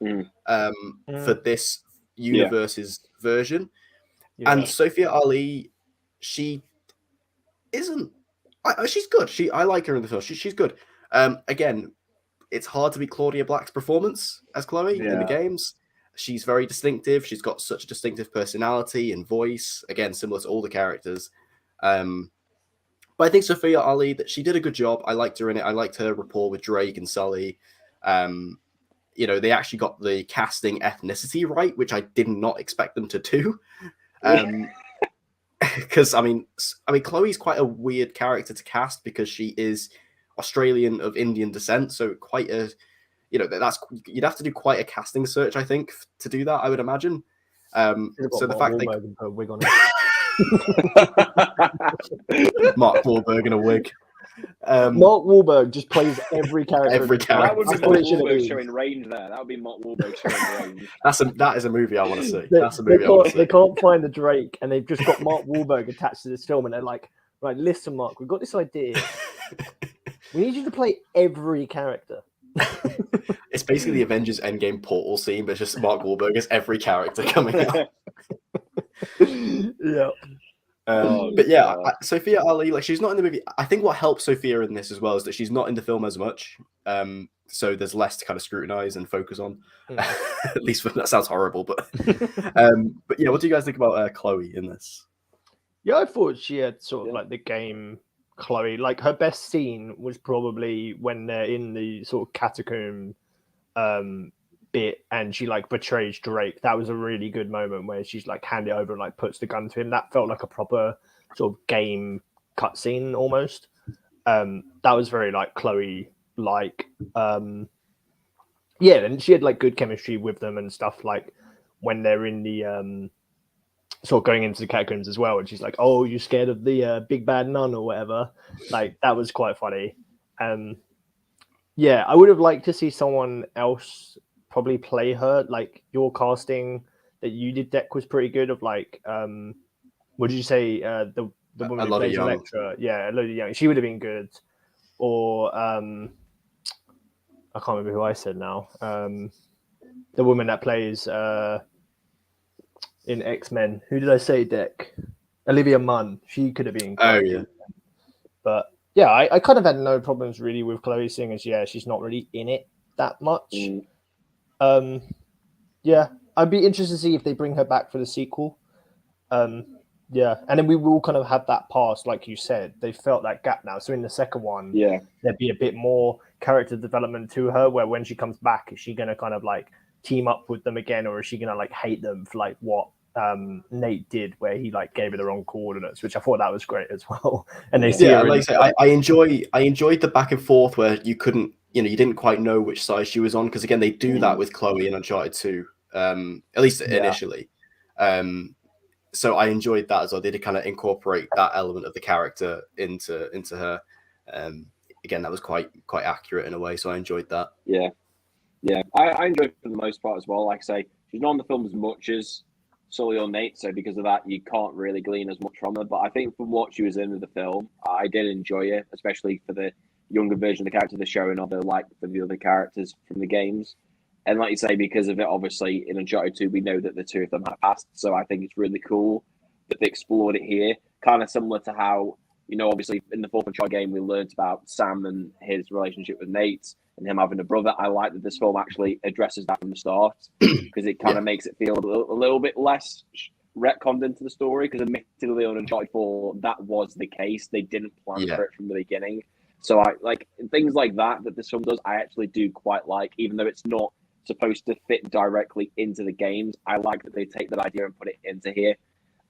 for this universe's version. Yeah. And Sophia Ali, she isn't. She's good. I like her in the film. She's good. Again, it's hard to beat Claudia Black's performance as Chloe in the games. She's very distinctive. She's got such a distinctive personality and voice. Again, similar to all the characters. But I think Sophia Ali, that she did a good job. I liked her in it. I liked her rapport with Drake and Sully. They actually got the casting ethnicity right, which I did not expect them to do. Because I mean, Chloe's quite a weird character to cast, because she is Australian of Indian descent. So quite a, you'd have to do quite a casting search, I think, to do that. I would imagine. So the fact that put a wig on it. Mark Wahlberg in a wig. Mark Wahlberg just plays every character. That would be Mark Wahlberg showing range there. That would be Mark Wahlberg showing range. That is a movie I want to see. They can't find the Drake, and they've just got Mark Wahlberg attached to this film, and they're like, right, listen, Mark, we've got this idea. We need you to play every character. It's basically the Avengers Endgame portal scene, but just Mark Wahlberg as every character coming out. Yeah. But yeah, Sophia Ali, like, she's not in the movie. I think what helps Sophia in this as well is that she's not in the film as much. So there's less to kind of scrutinize and focus on. At least that sounds horrible, but yeah, what do you guys think about Chloe in this? Yeah, I thought she had sort of like the game Chloe. Like, her best scene was probably when they're in the sort of catacomb bit, and she like betrays Drake. That was a really good moment where she's like hand it over and like puts the gun to him. That felt like a proper sort of game cutscene almost. That was very like Chloe like. Yeah, and she had like good chemistry with them and stuff, like when they're in the sort of going into the catacombs as well, and she's like, "Oh, you're scared of the big bad nun or whatever." Like, that was quite funny. Yeah, I would have liked to see someone else probably play her. Like, your casting that you did, Deck, was pretty good. Of like, what did you say? The woman who plays Electra. Yeah, Elodie Young. She would have been good. Or I can't remember who I said now. The woman that plays in X-Men. Who did I say, Deck? Olivia Munn. She could have been. Oh yeah. But yeah, I kind of had no problems really with Chloe, seeing as she's not really in it that much. Yeah, I'd be interested to see if they bring her back for the sequel. Yeah, and then we will kind of have that past, like you said. They felt that gap now. So in the second one, there'd be a bit more character development to her, where when she comes back, is she going to kind of like team up with them again, or is she going to like hate them for like what Nate did, where he like gave her the wrong coordinates, which I thought that was great as well. And they see her like I enjoyed the back and forth where you couldn't you know, you didn't quite know which side she was on, because again, they do that with Chloe in Uncharted 2, at least initially. So I enjoyed that as well. They did kind of incorporate that element of the character into her. Again, that was quite accurate in a way, so I enjoyed that. Yeah. I enjoyed it for the most part as well. Like I say, she's not in the film as much as Sully or Nate, so because of that, you can't really glean as much from her. But I think from what she was in the film, I did enjoy it, especially for the younger version of the character they're showing, other like for the other characters from the games. And like you say, because of it, obviously in Uncharted 2, we know that the two of them have passed. So I think it's really cool that they explored it here, kind of similar to how, you know, obviously in the fourth Uncharted game, we learned about Sam and his relationship with Nate and him having a brother. I like that this film actually addresses that from the start, because it kind of makes it feel a little bit less retconned into the story, because admittedly on Uncharted 4, that was the case. They didn't plan for it from the beginning. So I like things like that this film does. I actually do quite like, even though it's not supposed to fit directly into the games. I like that they take that idea and put it into here.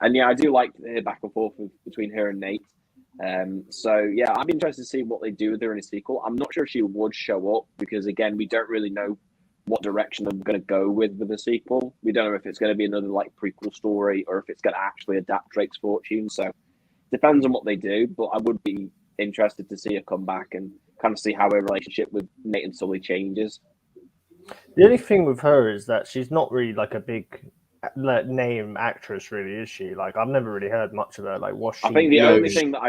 And yeah, I do like the back and forth between her and Nate. So yeah, I'm interested to see what they do with her in a sequel. I'm not sure if she would show up, because again, we don't really know what direction they're going to go with the sequel. We don't know if it's going to be another like prequel story, or if it's going to actually adapt Drake's fortune. So depends on what they do, but I would be interested to see her come back and kind of see how her relationship with Nate and Sully changes. The only thing with her is that she's not really like a big name actress, really, is she? Like, I've never really heard much of her. Like, what's she? I think the only thing that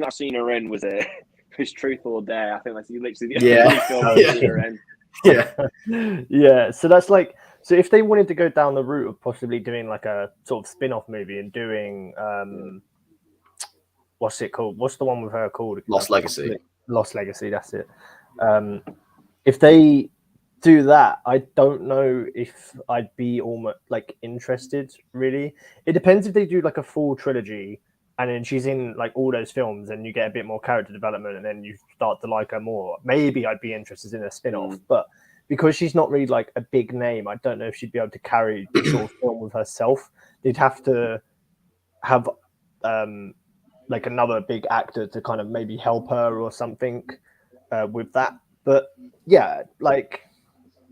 I've seen her in was Truth or Dare. I think that's literally the only film I've seen her in. Yeah. So that's like, so if they wanted to go down the route of possibly doing like a sort of spin-off movie and doing what's it called? What's the one with her called? Lost Legacy. Lost Legacy. That's it. If they do that, I don't know if I'd be almost like interested. Really, it depends if they do like a full trilogy and then she's in like all those films and you get a bit more character development and then you start to like her more. Maybe I'd be interested in a spin-off, but because she's not really like a big name, I don't know if she'd be able to carry the sort of film with herself. They'd have to have like another big actor to kind of maybe help her or something with that. But yeah, like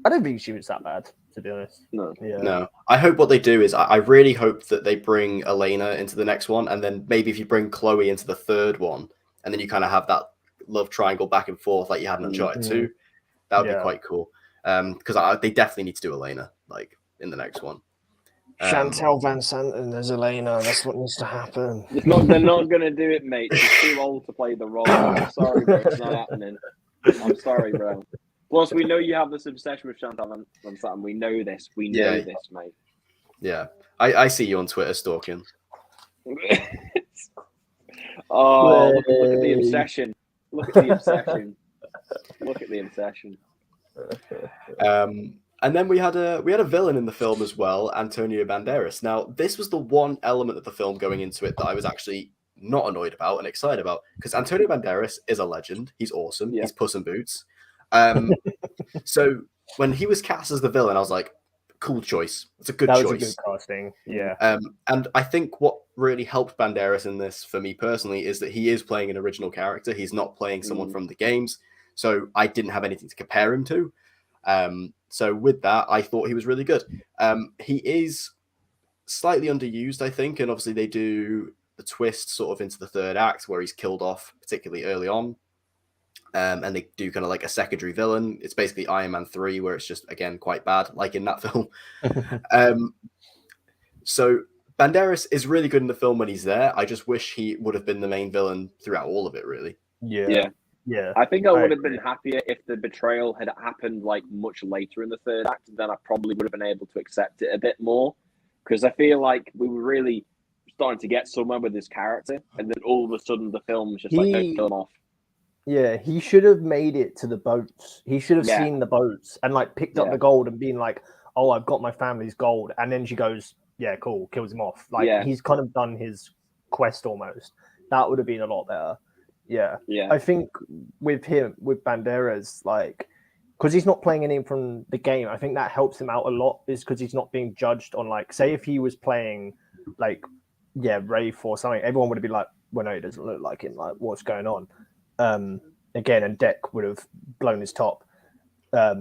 I don't think she was that bad, to be honest. No. I hope what they do is I really hope that they bring Elena into the next one, and then maybe if you bring Chloe into the third one, and then you kind of have that love triangle back and forth like you had in Uncharted 2, that would be quite cool. Because they definitely need to do Elena like in the next one. Chantal Van Santen as Elena, that's what needs to happen. They're not going to do it, mate. She's too old to play the role. I'm sorry, bro. It's not happening. I'm sorry, bro. Plus, we know you have this obsession with Chantal Van Santen. We know this. We know this, mate. Yeah. I see you on Twitter stalking. Oh, look at the obsession. Look at the obsession. Look at the obsession. And then we had a villain in the film as well, Antonio Banderas. Now, this was the one element of the film going into it that I was actually not annoyed about and excited about, because Antonio Banderas is a legend. He's awesome. He's Puss in Boots. So when he was cast as the villain, I was like, cool choice. It's a good choice. That was a good casting. Yeah. And I think what really helped Banderas in this for me personally is that he is playing an original character. He's not playing someone from the games. So I didn't have anything to compare him to. So with that, I thought he was really good. He is slightly underused, I think. And obviously they do the twist sort of into the third act where he's killed off particularly early on. And they do kind of like a secondary villain. It's basically Iron Man 3, where it's just, again, quite bad, like in that film. So Banderas is really good in the film when he's there. I just wish he would have been the main villain throughout all of it, really. Yeah. I think I would have been happier if the betrayal had happened like much later in the third act. Then I probably would have been able to accept it a bit more, because I feel like we were really starting to get somewhere with this character, and then all of a sudden the film's just like, don't kill him off. Yeah, he should have made it to the boats. He should have seen the boats and like picked up the gold and been like, "Oh, I've got my family's gold." And then she goes, "Yeah, cool," kills him off. Like he's kind of done his quest almost. That would have been a lot better. Yeah. I think with Banderas, like, because he's not playing anything from the game, I think that helps him out a lot. Is because he's not being judged on, like, say if he was playing like Rafe or something, everyone would have been like, "Well, no, he doesn't look like him. Like, what's going on?" again, and Deck would have blown his top. But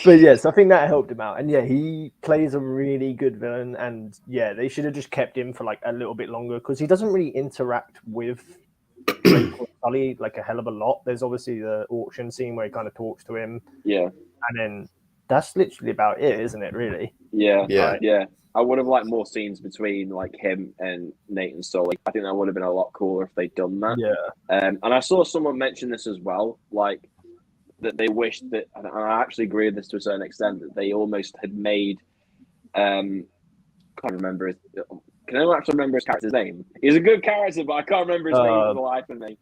yes, I think that helped him out. And yeah, he plays a really good villain. And yeah, they should have just kept him for like a little bit longer because he doesn't really interact with Drake or Sully like a hell of a lot. There's obviously the auction scene where he kind of talks to him. Yeah. And then that's literally about it, isn't it, really? Yeah. Yeah. Yeah. I would have liked more scenes between like him and Nathan Sully. I think that would have been a lot cooler if they'd done that. Yeah. And I saw someone mention this as well, like that they wished that, and I actually agree with this to a certain extent, that they almost had made, can't remember his, can anyone actually remember his character's name? He's a good character, but I can't remember his name for the life of me.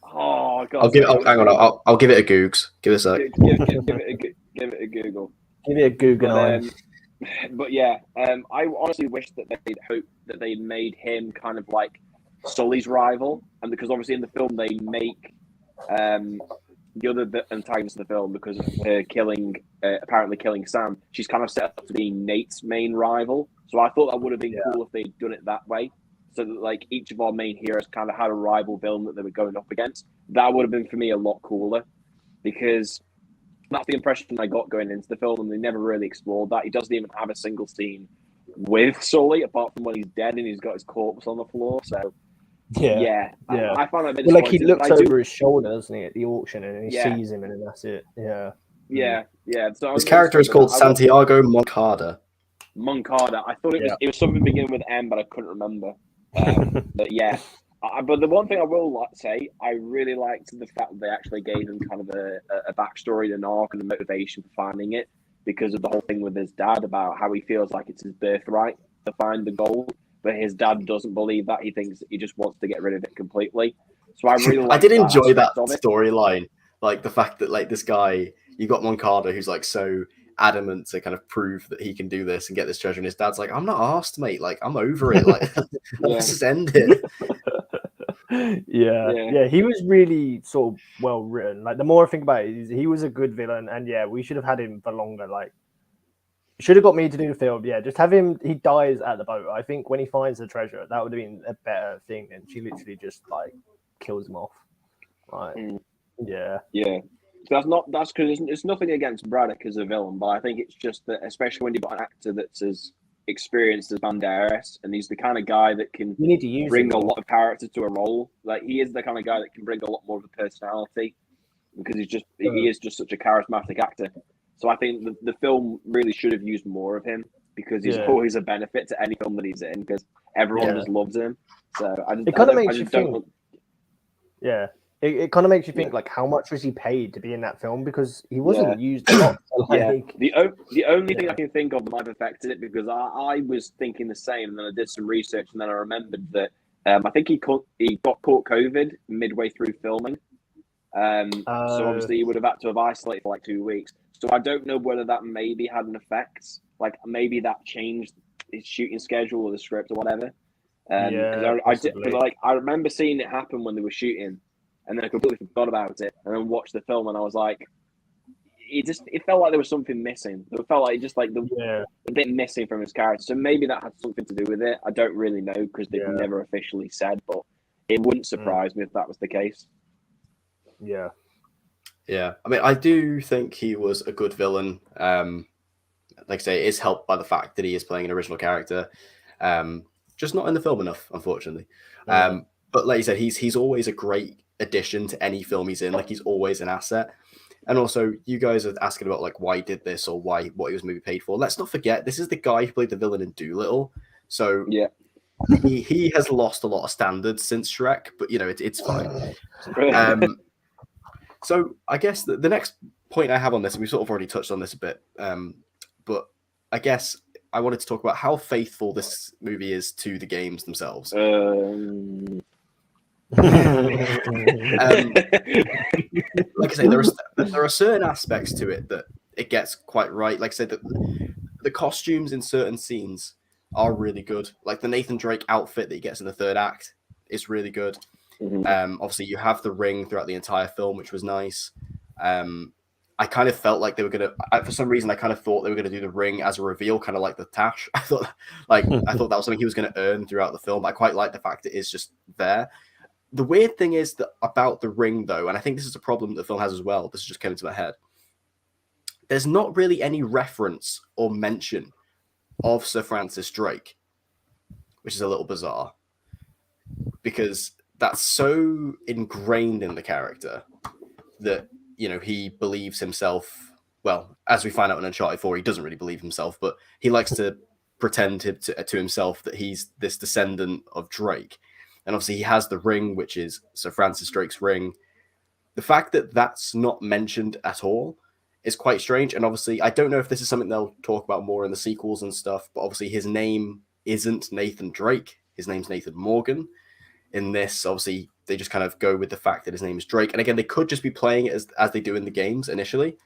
Oh God! Hang on. I'll give it a Googs. Give it a sec. Give it a Google. Give it a Google. But yeah, I honestly wish that they'd hoped that they'd made him kind of like Sully's rival, and because obviously in the film they make the other antagonist of the film, because of her apparently killing Sam, she's kind of set up to be Nate's main rival. So I thought that would have been cool if they'd done it that way, so that like each of our main heroes kind of had a rival villain that they were going up against. That would have been for me a lot cooler, because that's the impression I got going into the film, and they never really explored that. He doesn't even have a single scene with Sully apart from when he's dead and he's got his corpse on the floor. So I find that a bit like he looks over his shoulder, doesn't he, at the auction, and he sees him, and then that's it. Yeah. So his character is called Santiago Moncada. I thought it was something beginning with M, but I couldn't remember. But yeah. But the one thing I will say, I really liked the fact that they actually gave him kind of a backstory, an arc, and a motivation for finding it, because of the whole thing with his dad about how he feels like it's his birthright to find the gold, but his dad doesn't believe that. He thinks that he just wants to get rid of it completely. So I really I did enjoy that storyline, like the fact that like this guy, you got Moncada, who's like so adamant to kind of prove that he can do this and get this treasure, and his dad's like, I'm not arsed, mate, like I'm over it, like let's just end it. Yeah, he was really sort of well written. Like the more I think about it, he was a good villain, and yeah, we should have had him for longer. Like, should have got me to do the film. Yeah, just have him. He dies at the boat. I think when he finds the treasure, that would have been a better thing. And she literally just like kills him off. Like, yeah. That's because it's nothing against Braddock as a villain, but I think it's just that, especially when you've got an actor that's as experienced as Banderas, and he's the kind of guy that can bring a lot of character to a role. Like he is the kind of guy that can bring a lot more of a personality, because he is just such a charismatic actor. So I think the film really should have used more of him, because he's always a benefit to any film that he's in, because everyone just loves him. So it kind of makes you think. It kind of makes you think, like, how much was he paid to be in that film? Because he wasn't used a lot. The only thing I can think of that might have affected it, because I was thinking the same, and then I did some research, and then I remembered that I think he got caught COVID midway through filming. So obviously he would have had to have isolated for like 2 weeks. So I don't know whether that maybe had an effect. Like maybe that changed his shooting schedule or the script or whatever. I remember seeing it happen when they were shooting, and then I completely forgot about it, and then watched the film, and I was like, it felt like there was something missing. It felt like just like a bit missing from his character. So maybe that had something to do with it. I don't really know, because they've never officially said, but it wouldn't surprise me if that was the case. Yeah. I mean, I do think he was a good villain. Like I say, it is helped by the fact that he is playing an original character. Just not in the film enough, unfortunately. But like you said, he's always a great addition to any film he's in. Like he's always an asset. And also, you guys are asking about like why he did this or what he was maybe paid for. Let's not forget, this is the guy who played the villain in Dolittle. So he has lost a lot of standards since Shrek, but you know it's fine. So I guess the next point I have on this, and we sort of already touched on this a bit, but I guess I wanted to talk about how faithful this movie is to the games themselves. Like I say, there are certain aspects to it that it gets quite right. Like I said, the costumes in certain scenes are really good. Like the Nathan Drake outfit that he gets in the third act is really good. Obviously, you have the ring throughout the entire film, which was nice. I kind of felt like they were gonna, for some reason, I kind of thought they were gonna do the ring as a reveal, kind of like the Tash. I thought that was something he was gonna earn throughout the film. I quite like the fact it is just there. the weird thing is that about the ring, though, and I think this is a problem that the film has as well. This just came into my head. There's not really any reference or mention of Sir Francis Drake, which is a little bizarre because that's so ingrained in the character that, you know, he believes himself. Well, as we find out in Uncharted 4, he doesn't really believe himself, but he likes to pretend to himself that he's this descendant of Drake. And obviously he has the ring, which is Sir Francis Drake's ring. The fact that that's not mentioned at all is quite strange. And obviously, I don't know if this is something they'll talk about more in the sequels and stuff, but obviously his name isn't Nathan Drake. His name's Nathan Morgan. In this, obviously, they just kind of go with the fact that his name is Drake. And again, they could just be playing it as they do in the games initially.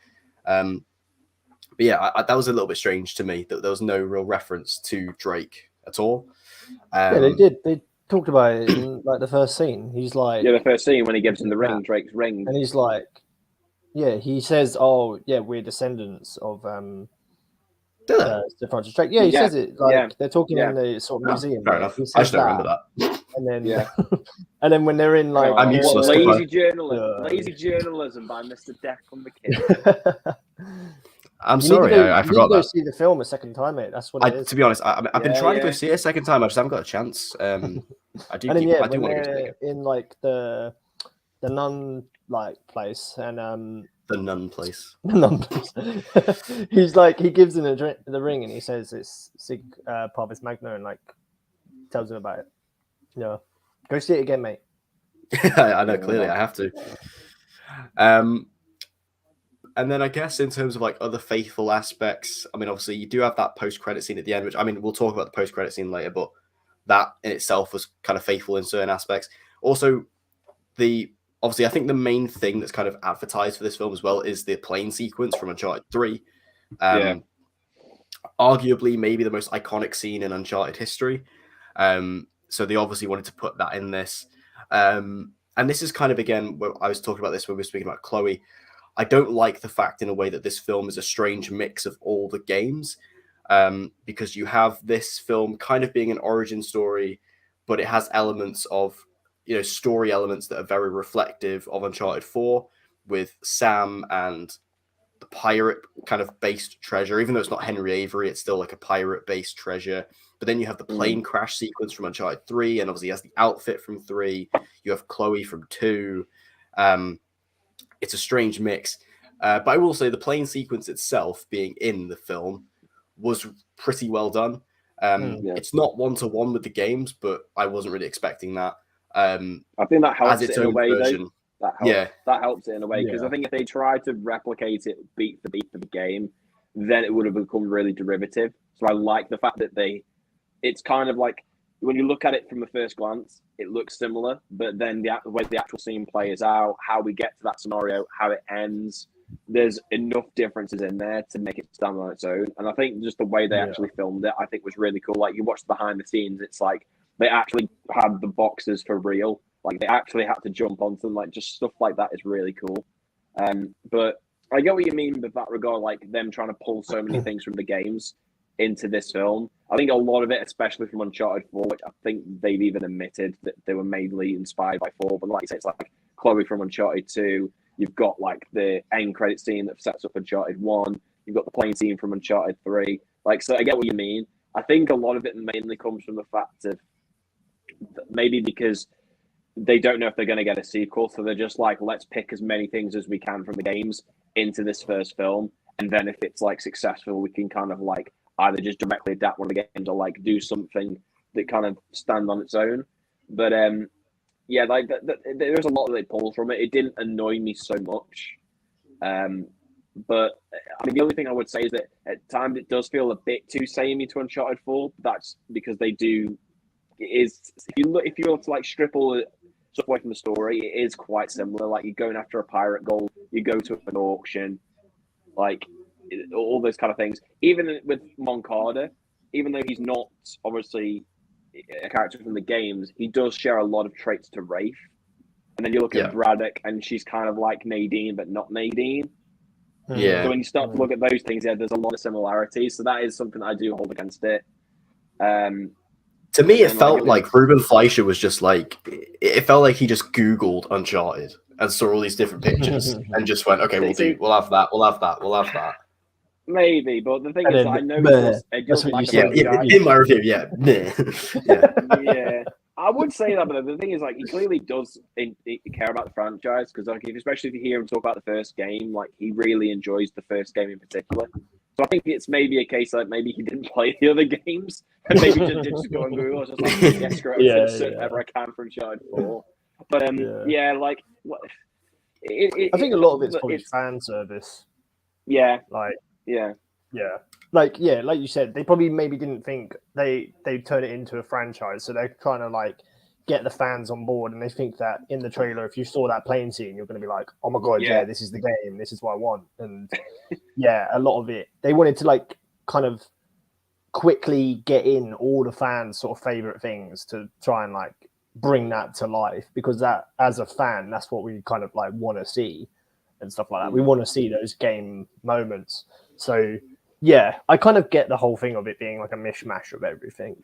But yeah, that was a little bit strange to me that there was no real reference to Drake at all. Yeah, they did. They talked about it in like the first scene. He's like, the first scene when he gives him the ring, Drake's ring, and he's like, yeah, he says, "Oh, yeah, we're descendants of Sir Francis Drake." Yeah, he says it like they're talking in the sort of museum. Fair enough. I just don't remember that. And then, and then when they're in like, I'm useless. Lazy journalism by Mr. Deck on the kid. I'm sorry, I forgot that. Go see the film a second time, mate. That's what it is. To be honest, I've been trying to go see it a second time. I just haven't got a chance. I do. I do want to go see it in like the nun like place and the nun place. The nun place. He's like he gives him the ring and he says it's Sig Parvis Magna and like tells him about it. Yeah, go see it again, mate. I know clearly I have to. And then I guess in terms of like other faithful aspects, I mean, obviously you do have that post-credit scene at the end, which I mean, we'll talk about the post-credit scene later, but that in itself was kind of faithful in certain aspects. Also, obviously I think the main thing that's kind of advertised for this film as well is the plane sequence from Uncharted 3. Arguably maybe the most iconic scene in Uncharted history. So they obviously wanted to put that in this. And this is kind of, again, I was talking about this when we were speaking about Chloe. I don't like the fact in a way that this film is a strange mix of all the games, because you have this film kind of being an origin story, but it has elements of, you know, story elements that are very reflective of Uncharted 4 with Sam and the pirate kind of based treasure. Even though it's not Henry Avery, it's still like a pirate based treasure. But then you have the plane crash sequence from Uncharted 3, and obviously he has the outfit from 3. You have Chloe from 2. It's a strange mix. But I will say the plane sequence itself being in the film was pretty well done. It's not one-to-one with the games, but I wasn't really expecting that. I think that helps it in a way, though. That helps it in a way, because I think if they tried to replicate it beat for beat for the game, then it would have become really derivative. So I like the fact that it's kind of like, when you look at it from the first glance, it looks similar, but then the way the actual scene plays out, how we get to that scenario, how it ends, there's enough differences in there to make it stand on its own. And I think just the way they actually filmed it, I think was really cool. Like, you watch behind the scenes, it's like they actually had the boxes for real. Like, they actually had to jump onto them. Like, just stuff like that is really cool. But I get what you mean with that regard, like them trying to pull so many things from the games into this film. I think a lot of it, especially from Uncharted 4, which I think they've even admitted that they were mainly inspired by 4. But like you say, it's like Chloe from Uncharted 2. You've got like the end credit scene that sets up Uncharted 1. You've got the plane scene from Uncharted 3. Like, so I get what you mean. I think a lot of it mainly comes from the fact of maybe because they don't know if they're going to get a sequel. So they're just like, let's pick as many things as we can from the games into this first film. And then if it's like successful, we can kind of like either just directly adapt one of the games or like do something that kind of stand on its own. But yeah, like there's a lot that they pull from it. It didn't annoy me so much. But I mean, the only thing I would say is that at times it does feel a bit too samey to Uncharted 4. That's because they do. It is, if you were to like strip all the stuff away from the story, it is quite similar. Like, you're going after a pirate gold, you go to an auction, like all those kind of things. Even with Moncada, even though he's not obviously a character from the games, he does share a lot of traits to Rafe. And then you look at Braddock, and she's kind of like Nadine, but not Nadine. Yeah. So when you start to look at those things, there's a lot of similarities. So that is something I do hold against it. To me, it And, felt like, like Ruben Fleischer was just like, it felt like he just Googled Uncharted and saw all these different pictures and just went, okay, we'll have that, we'll have that, we'll have that. Maybe, but the thing And is, then, I know bleh. it That's does what you lack a said. bit of In my review, yeah. Yeah. Yeah, I would say that, but the thing is, like, he clearly does care about the franchise because, like, especially if you hear him talk about the first game, like, he really enjoys the first game in particular. So I think it's maybe a case like maybe he didn't play the other games and maybe just did just go on Google. Just like, yes, screw it, I'm just gonna search whatever I can for Uncharted 4. But yeah, like, I think a lot of it's probably fan service. Yeah, like yeah. Like you said, they probably maybe didn't think they turn it into a franchise, so they're trying to like get the fans on board, and they think that in the trailer, if you saw that plane scene, you're going to be like, oh my god, yeah, this is the game, this is what I want. And yeah, a lot of it, they wanted to like kind of quickly get in all the fans' sort of favorite things to try and like bring that to life, because that, as a fan, that's what we kind of like want to see and stuff like that. We want to see those game moments. So yeah, I kind of get the whole thing of it being like a mishmash of everything.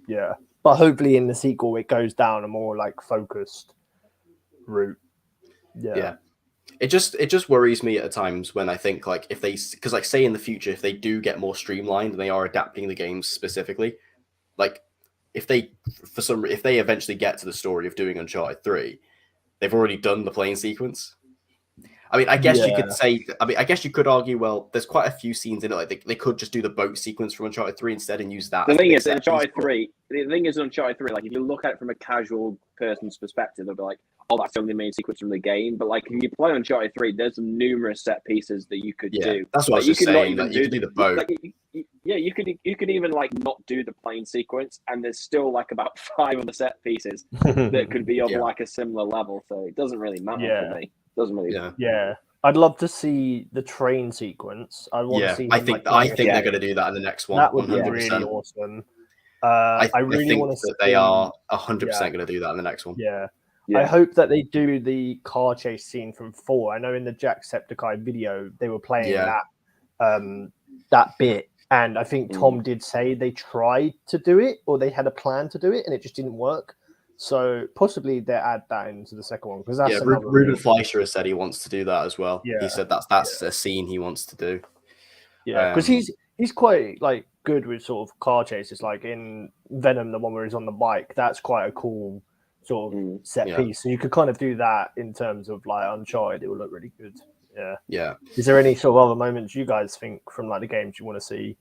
Yeah. But hopefully in the sequel, it goes down a more like focused route. Yeah. It just worries me at times when I think like if they, because like say in the future, if they do get more streamlined and they are adapting the games specifically, like if they eventually get to the story of doing Uncharted 3, they've already done the plane sequence. I mean, I guess you could say, I guess you could argue, well, there's quite a few scenes in it. Like they could just do the boat sequence from Uncharted 3 instead and use that. The thing is, Uncharted 3, like if you look at it from a casual person's perspective, they'll be like, oh, that's only the main sequence from the game. But like if you play Uncharted 3, there's numerous set pieces that you could do. That's what I was just saying. That you could do the boat. Like, you could even like not do the plane sequence, and there's still like about 5 other set pieces that could be of like a similar level. So it doesn't really matter for me. Doesn't really. Yeah. I'd love to see the train sequence. I want to see. I think they're going to do that in the next one. That would be really awesome. I really want to see. They are 100% going to do that in the next one. Yeah. I hope that they do the car chase scene from 4. I know in the Jacksepticeye video they were playing that bit, and I think Tom did say they tried to do it, or they had a plan to do it, and it just didn't work. So possibly they add that into the second one, because that's Ruben Fleischer has said he wants to do that as well. Yeah. He said that's a scene he wants to do. Yeah, because he's quite like good with sort of car chases. Like in Venom, the one where he's on the bike, that's quite a cool sort of set piece. So you could kind of do that in terms of like Uncharted. It will look really good. Yeah. Yeah. Is there any sort of other moments you guys think from like the games you want to see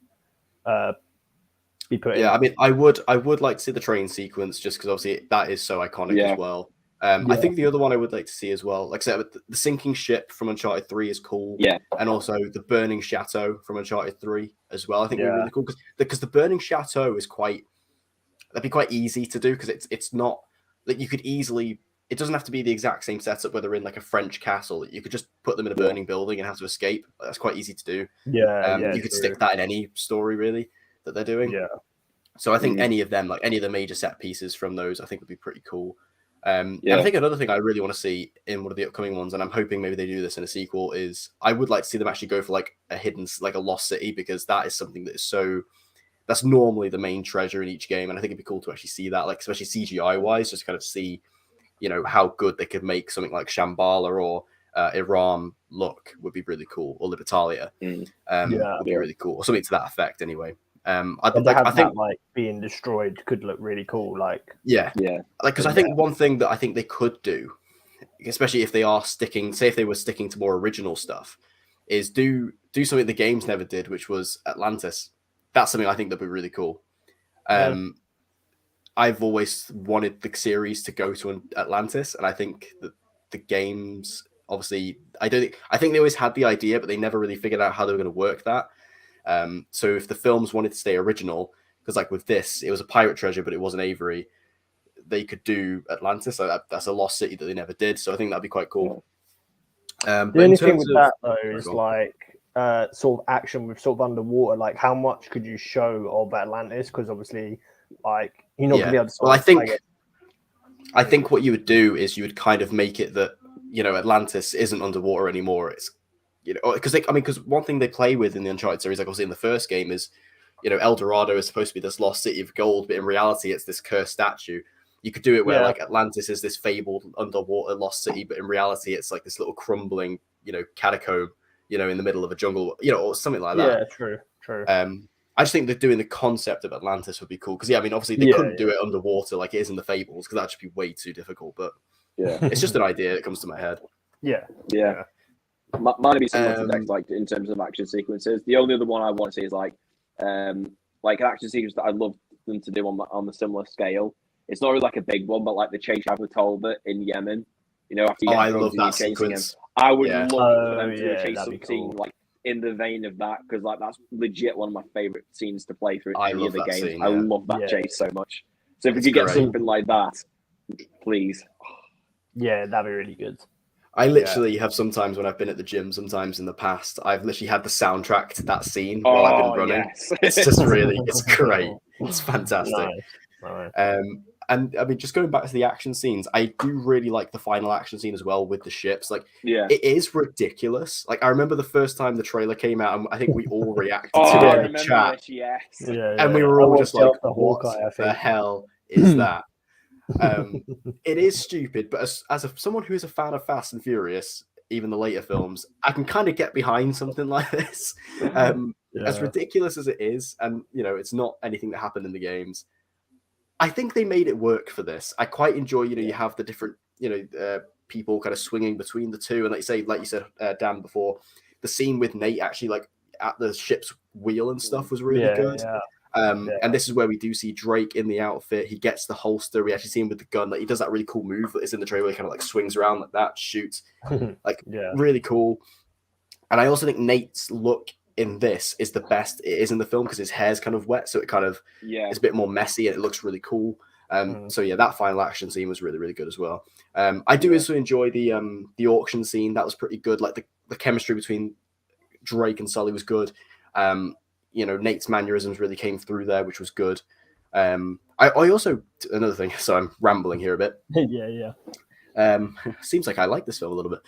be put in? Yeah, I mean, I would like to see the train sequence, just because obviously that is so iconic as well. I think the other one I would like to see as well, like I said, the sinking ship from Uncharted 3 is cool. Yeah. And also the burning chateau from Uncharted 3 as well. I think would be really cool, because the burning chateau is that'd be quite easy to do, because it's not like you could easily. It doesn't have to be the exact same setup where they're in like a French castle. You could just put them in a burning building and have to escape. That's quite easy to do. You could stick that in any story really that they're doing. Yeah. So I think any of them, like any of the major set pieces from those, I think would be pretty cool. And I think another thing I really want to see in one of the upcoming ones, and I'm hoping maybe they do this in a sequel, is I would like to see them actually go for like a hidden, like a lost city, because that is something that is that's normally the main treasure in each game. And I think it'd be cool to actually see that, like especially CGI wise, just kind of see, how good they could make something like Shambhala or Iran look would be really cool, or Libertalia would be really cool, or something to that effect anyway. I think like being destroyed could look really cool. Like because I think one thing that I think they could do, especially if they are sticking to more original stuff, is do something the games never did, which was Atlantis. That's something I think that'd be really cool. I've always wanted the series to go to Atlantis, and I think that the games, obviously, I think they always had the idea, but they never really figured out how they were going to work that. So if the films wanted to stay original, because like with this, it was a pirate treasure, but it wasn't Avery, they could do Atlantis. So that's a lost city that they never did. So I think that'd be quite cool. The only thing with that though is like sort of action with sort of underwater. Like how much could you show of Atlantis? Because obviously, like you're not going to be able to. Well, I think what you would do is you would kind of make it that Atlantis isn't underwater anymore. It's because one thing they play with in the Uncharted series, like obviously in the first game, is El Dorado is supposed to be this lost city of gold, but in reality, it's this cursed statue. You could do it where like Atlantis is this fabled underwater lost city, but in reality, it's like this little crumbling, catacomb, in the middle of a jungle, or something like that. Yeah, true. I just think that doing the concept of Atlantis would be cool because, obviously they couldn't do it underwater like it is in the Fables because that'd just be way too difficult. But it's just an idea that comes to my head. Yeah. Mine would be similar to Dex, like in terms of action sequences. The only other one I want to see is like an action sequence that I'd love them to do on the similar scale. It's not really like a big one, but like the chase with Talbot in Yemen. After you get I love that sequence. I would love for them to do a chase cool. scene like in the vein of that because like that's legit one of my favorite scenes to play through any of the games. Scene, I love that chase so much. So if we could get something like that, please. Yeah, that'd be really good. I literally have sometimes when I've been at the gym, sometimes in the past, I've literally had the soundtrack to that scene while I've been running. Yes. It's just it's great. It's fantastic. Nice. And I mean, just going back to the action scenes, I do really like the final action scene as well with the ships. Like, it is ridiculous. Like, I remember the first time the trailer came out, and I think we all reacted to it in the chat. This, yes. And we were all just like, what the hell is that? It is stupid, but as someone who is a fan of Fast and Furious, even the later films, I can kind of get behind something like this. As ridiculous as it is, and it's not anything that happened in the games. I think they made it work for this. I quite enjoy, you have the different, people kind of swinging between the two, and like you said, Dan, before, the scene with Nate actually like at the ship's wheel and stuff was really good. And this is where we do see Drake in the outfit. He gets the holster. We actually see him with the gun. Like he does that really cool move that is in the trailer. He kind of like swings around like that, shoots, really cool. And I also think Nate's look in this is the best it is in the film because his hair's kind of wet, so it kind of is a bit more messy and it looks really cool. So that final action scene was really, really good as well. I do also enjoy the auction scene. That was pretty good. Like the chemistry between Drake and Sully was good. Nate's mannerisms really came through there, which was good. I also, another thing, so I'm rambling here a bit. Seems like I like this film a little bit.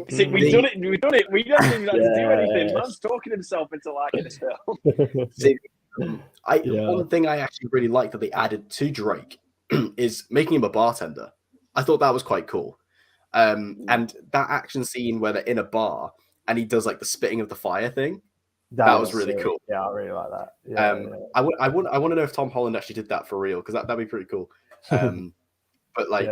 See, we've done it. We don't even have to do anything. Man's talking himself into liking this film. See, one thing I actually really like that they added to Drake is making him a bartender. I thought that was quite cool. And that action scene where they're in a bar and he does like the spitting of the fire thing. That was really cool. Yeah, I really like that. I want to know if Tom Holland actually did that for real because that'd be pretty cool. But like,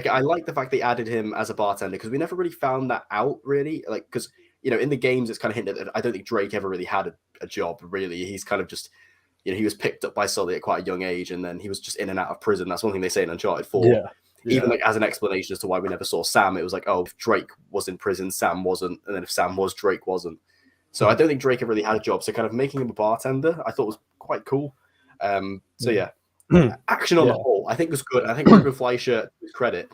I like the fact they added him as a bartender because we never really found that out really. Like, because in the games it's kind of hinted that I don't think Drake ever really had a job really. He's kind of just he was picked up by Sully at quite a young age and then he was just in and out of prison. That's one thing they say in Uncharted 4. Even like as an explanation as to why we never saw Sam, it was like, oh, if Drake was in prison, Sam wasn't, and then if Sam was, Drake wasn't. So I don't think Drake ever really had a job. So kind of making him a bartender, I thought was quite cool. Action on the whole, I think was good. I think Ruben Fleischer, to his credit,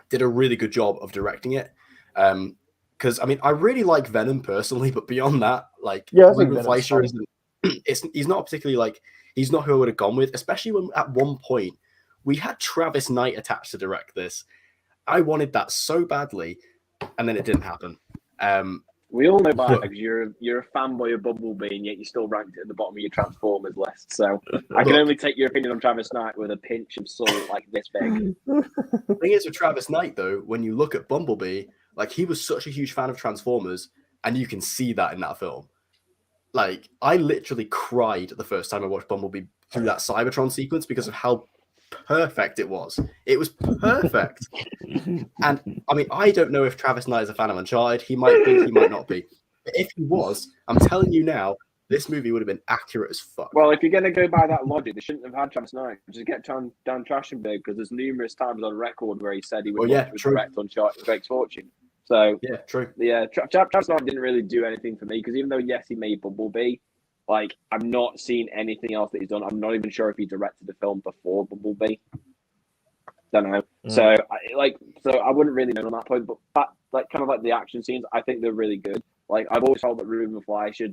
did a really good job of directing it. Because I mean, I really like Venom personally, but beyond that, like Ruben Fleischer isn't. He's not particularly like he's not who I would have gone with, especially when at one point we had Travis Knight attached to direct this. I wanted that so badly, and then it didn't happen. We all know that because you're a fanboy of Bumblebee, and yet you still ranked it at the bottom of your Transformers list. So I can only take your opinion on Travis Knight with a pinch of salt like this big. The thing is with Travis Knight, though, when you look at Bumblebee, like he was such a huge fan of Transformers, and you can see that in that film. Like I literally cried the first time I watched Bumblebee through that Cybertron sequence because of how perfect it was. It was perfect. And I mean, I don't know if Travis Knight is a fan of Uncharted. He might be, he might not be. But if he was, I'm telling you now, this movie would have been accurate as fuck. Well, if you're going to go by that logic, they shouldn't have had Travis Knight. Just get Dan Trachtenberg because there's numerous times on record where he said he would direct Uncharted Drake's Fortune. So yeah, true. Yeah, Travis Knight didn't really do anything for me because even though yes, he made Bumblebee, like I've not seen anything else that he's done. I'm not even sure if he directed the film before Bumblebee. Don't know. So I wouldn't really know on that point. But that, like kind of like the action scenes, I think they're really good. Like I've always felt that Ruben Fleischer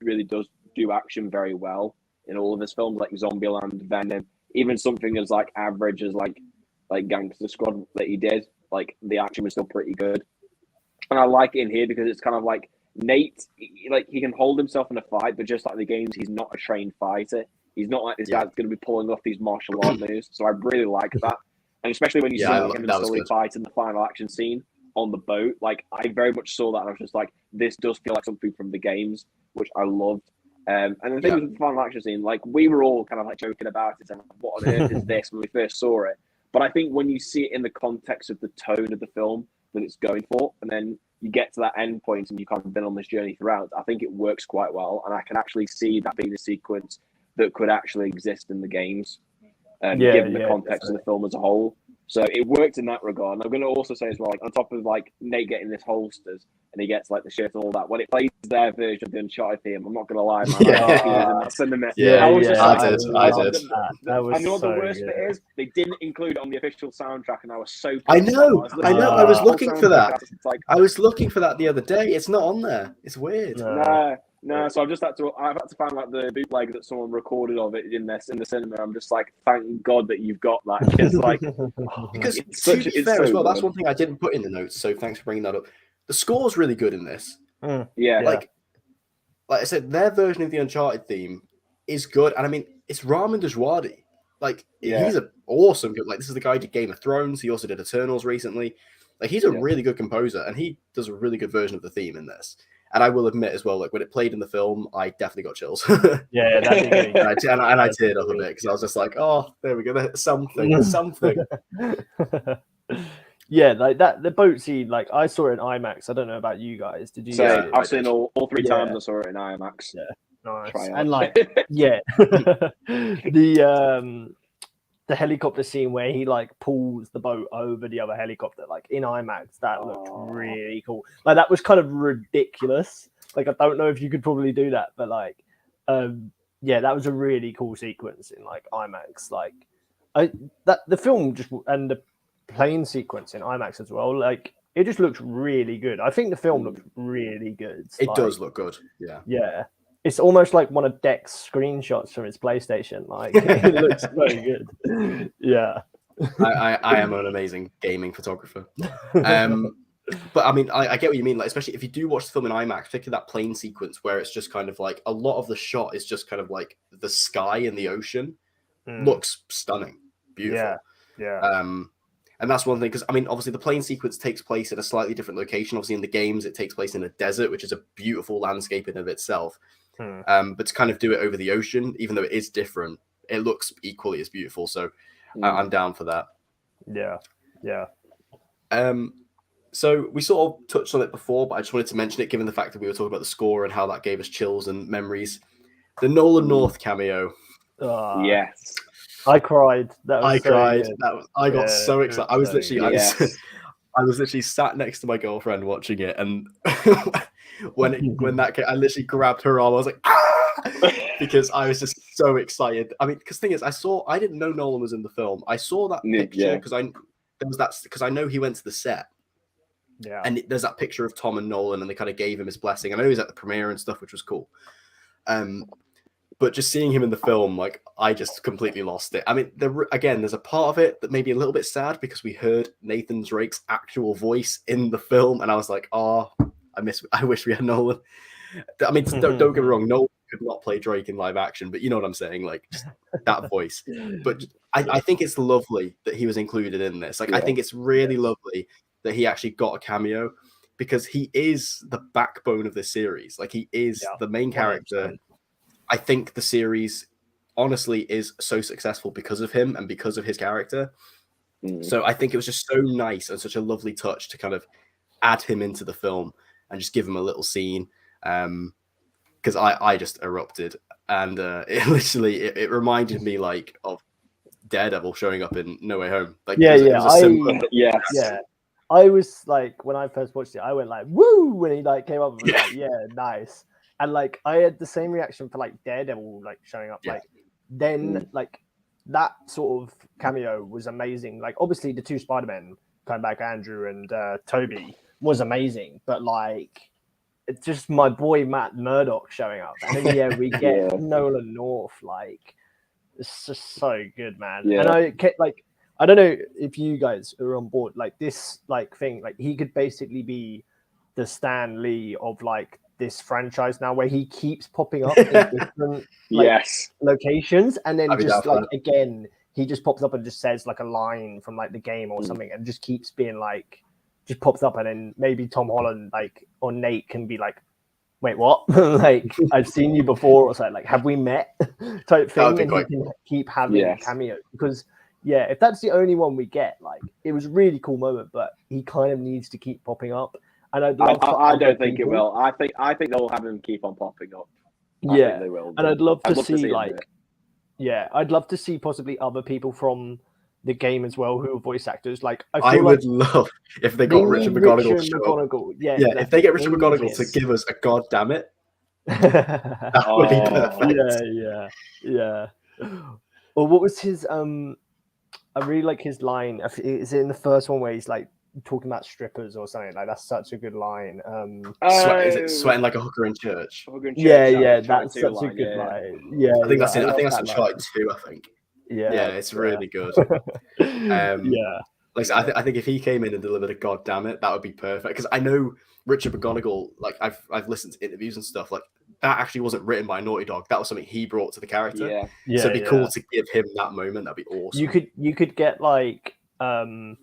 really does do action very well in all of his films, like Zombieland, Venom, even something as like average as like Gangster Squad that he did. Like the action was still pretty good. And I like it in here because it's kind of like Nate, he can hold himself in a fight, but just like the games, he's not a trained fighter. He's not like this guy that's going to be pulling off these martial art moves. So I really like that, and especially when you see him and Sully fight in the final action scene on the boat. Like, I very much saw that, and I was just like, this does feel like something from the games, which I loved. And the thing with the final action scene, like, we were all kind of like joking about it and what on earth is this when we first saw it. But I think when you see it in the context of the tone of the film that it's going for, and then you get to that end point and you've kind of been on this journey throughout, I think it works quite well. And I can actually see that being a sequence that could actually exist in the games, given the context of the film as a whole. So it worked in that regard. And I'm going to also say as well, like, on top of like Nate getting this holsters and he gets like the shirt and all that, when it plays their version of the Uncharted theme, I'm not going to lie, man. I did. I know the worst bit is they didn't include it on the official soundtrack, and I was so. I know. I was looking for that. I was looking for that the other day. It's not on there. It's weird. No, so I've had to find like the bootleg that someone recorded of it in the cinema. I'm just like, thank God that you've got that. It's like, because to be fair as well, that's one thing I didn't put in the notes. So thanks for bringing that up. The score's really good in this. Like I said, their version of the Uncharted theme is good, and I mean, it's Ramin Djawadi. Like, he's an awesome. Like, this is the guy who did Game of Thrones. He also did Eternals recently. Like, he's a really good composer, and he does a really good version of the theme in this. And I will admit as well, like, when it played in the film, I definitely got chills. That'd be and I teared up a bit because I was just like, oh, there we go, something. Like that, the boat scene, like, I saw it in IMAX. I don't know about you guys. Did you? So I've seen all 3 times I saw it in IMAX. Yeah, nice. And like, the helicopter scene where he like pulls the boat over the other helicopter, like in IMAX, that looked really cool. Like, that was kind of ridiculous. Like, I don't know if you could probably do that, but like, that was a really cool sequence in like IMAX. Like, the film just, and the plane sequence in IMAX as well, like, it just looks really good. I think the film looks really good. It does look good. Yeah. It's almost like one of Deck's screenshots from his PlayStation. Like, it looks very good. Yeah. I am an amazing gaming photographer. But I mean, I get what you mean. Like, especially if you do watch the film in IMAX, particularly that plane sequence where it's just kind of like a lot of the shot is just kind of like the sky and the ocean. Looks stunning, beautiful. Yeah. And that's one thing, because I mean, obviously the plane sequence takes place in a slightly different location. Obviously in the games, it takes place in a desert, which is a beautiful landscape in of itself. But to kind of do it over the ocean, even though it is different, it looks equally as beautiful. So I'm down for that. Yeah. So we sort of touched on it before, but I just wanted to mention it, given the fact that we were talking about the score and how that gave us chills and memories. The Nolan North cameo. Yes. I cried. I cried. I got so excited. I was literally sat next to my girlfriend watching it, and when that came, I literally grabbed her arm. I was like, ah! Because I was just so excited. I mean, because the thing is, I didn't know Nolan was in the film. I saw that picture because I know he went to the set. Yeah. And there's that picture of Tom and Nolan, and they kind of gave him his blessing. I know he was at the premiere and stuff, which was cool. But just seeing him in the film, like, I just completely lost it. I mean, there's a part of it that made me a little bit sad because we heard Nathan Drake's actual voice in the film, and I was like, oh, I wish we had Nolan. I mean, don't get me wrong, Nolan could not play Drake in live action, but you know what I'm saying, like, just that voice. But I think it's lovely that he was included in this. Like, I think it's really lovely that he actually got a cameo, because he is the backbone of this series. Like, he is the main character. 100%. I think the series, honestly, is so successful because of him and because of his character. So I think it was just so nice and such a lovely touch to kind of add him into the film and just give him a little scene. Because I just erupted, and it reminded me like of Daredevil showing up in No Way Home. Like, I was like, when I first watched it, I went like, woo, when he like came up and was like, nice. And like, I had the same reaction for like Daredevil like showing up. Like, then like that sort of cameo was amazing. Like, obviously the 2 Spider-Men coming back, Andrew and Toby, was amazing. But like, it's just my boy Matt Murdock showing up, and then we get Nolan North. Like, it's just so good, man. And I don't know if you guys are on board. Like, this like thing, like, he could basically be the Stan Lee of like this franchise now where he keeps popping up in different locations, and then just like again he just pops up and just says like a line from like the game or something, and just keeps being like, just pops up, and then maybe Tom Holland like or Nate can be like, wait, what? Like, I've seen you before, or something, like, have we met? Type thing, and he can keep having cameos, because if that's the only one we get, like, it was a really cool moment, but he kind of needs to keep popping up. And I'd love I don't think it will. I think they'll have him keep on popping up. I think they will. And I'd love to see like, I'd love to see possibly other people from the game as well who are voice actors. Like, I would love if they got Richard McGonagall. If they get Richard McGonagall to give us a God damn it, that would be perfect. Yeah. Or what was his? I really like his line. Is it in the first one where he's like talking about strippers or something? Like, that's such a good line. Is it sweating like a hooker in church? That's such a good line. Yeah, I think that's Uncharted 2. I think. Yeah, it's really good. Like I think if he came in and delivered a God damn it, that would be perfect. Because I know Richard McGonagall, like I've listened to interviews and stuff, like that actually wasn't written by Naughty Dog. That was something he brought to the character. So it'd be cool to give him that moment. That'd be awesome. You could get like have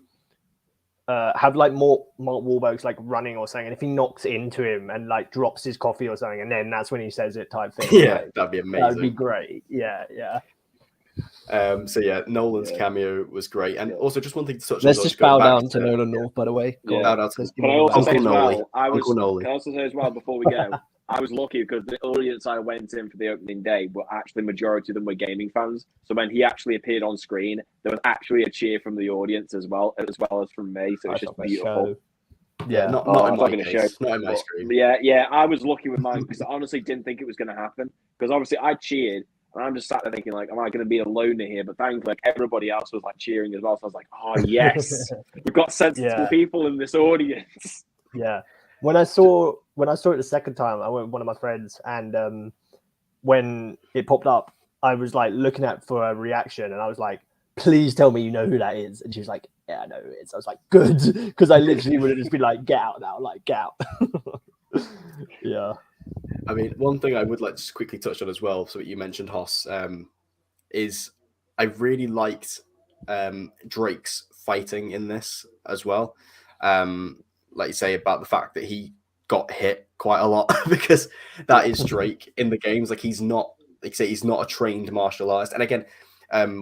like Mark Wahlberg's like running or something, and if he knocks into him and like drops his coffee or something, and then that's when he says it type thing. That'd be amazing. That'd be great. Yeah. Nolan's cameo was great, and also just one thing to touch on. Let's just bow down to Nolan North, by the way. Can I also say as well before we go, I was lucky because the audience I went in for the opening day were actually majority of them were gaming fans. So when he actually appeared on screen, there was actually a cheer from the audience as well as from me. So it's just beautiful. Not in my case. Not in my screen. Yeah. I was lucky with mine because I honestly didn't think it was going to happen, because obviously I cheered. And I'm just sat there thinking, like, am I going to be alone here? But thankfully, like, everybody else was like cheering as well. So I was like, oh yes, we've got sensible people in this audience. Yeah. When I saw it the second time, I went with one of my friends, and when it popped up, I was like looking for a reaction, and I was like, please tell me you know who that is. And she was like, yeah, I know who it is. I was like, good, because I literally would have just been like, get out now, like, get out. Yeah. I mean, one thing I would like to just quickly touch on as well, so what you mentioned, Hoss, is I really liked Drake's fighting in this as well. Like you say about the fact that he got hit quite a lot, because that is Drake in the games. Like, he's not, like say, he's not a trained martial artist. And again,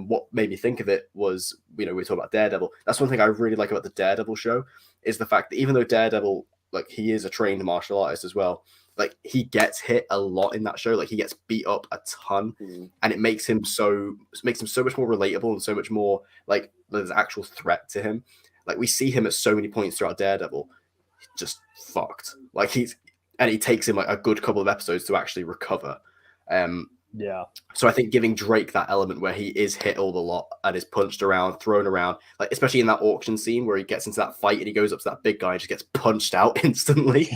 what made me think of it was, we were talking about Daredevil. That's one thing I really like about the Daredevil show, is the fact that even though Daredevil, like, he is a trained martial artist as well, like, he gets hit a lot in that show. Like, he gets beat up a ton, and it makes him so much more relatable and so much more like there's actual threat to him. Like, we see him at so many points throughout Daredevil, just fucked. Like, he takes him like a good couple of episodes to actually recover. So I think giving Drake that element where he is hit all the lot and is punched around, thrown around, like especially in that auction scene where he gets into that fight and he goes up to that big guy and just gets punched out instantly.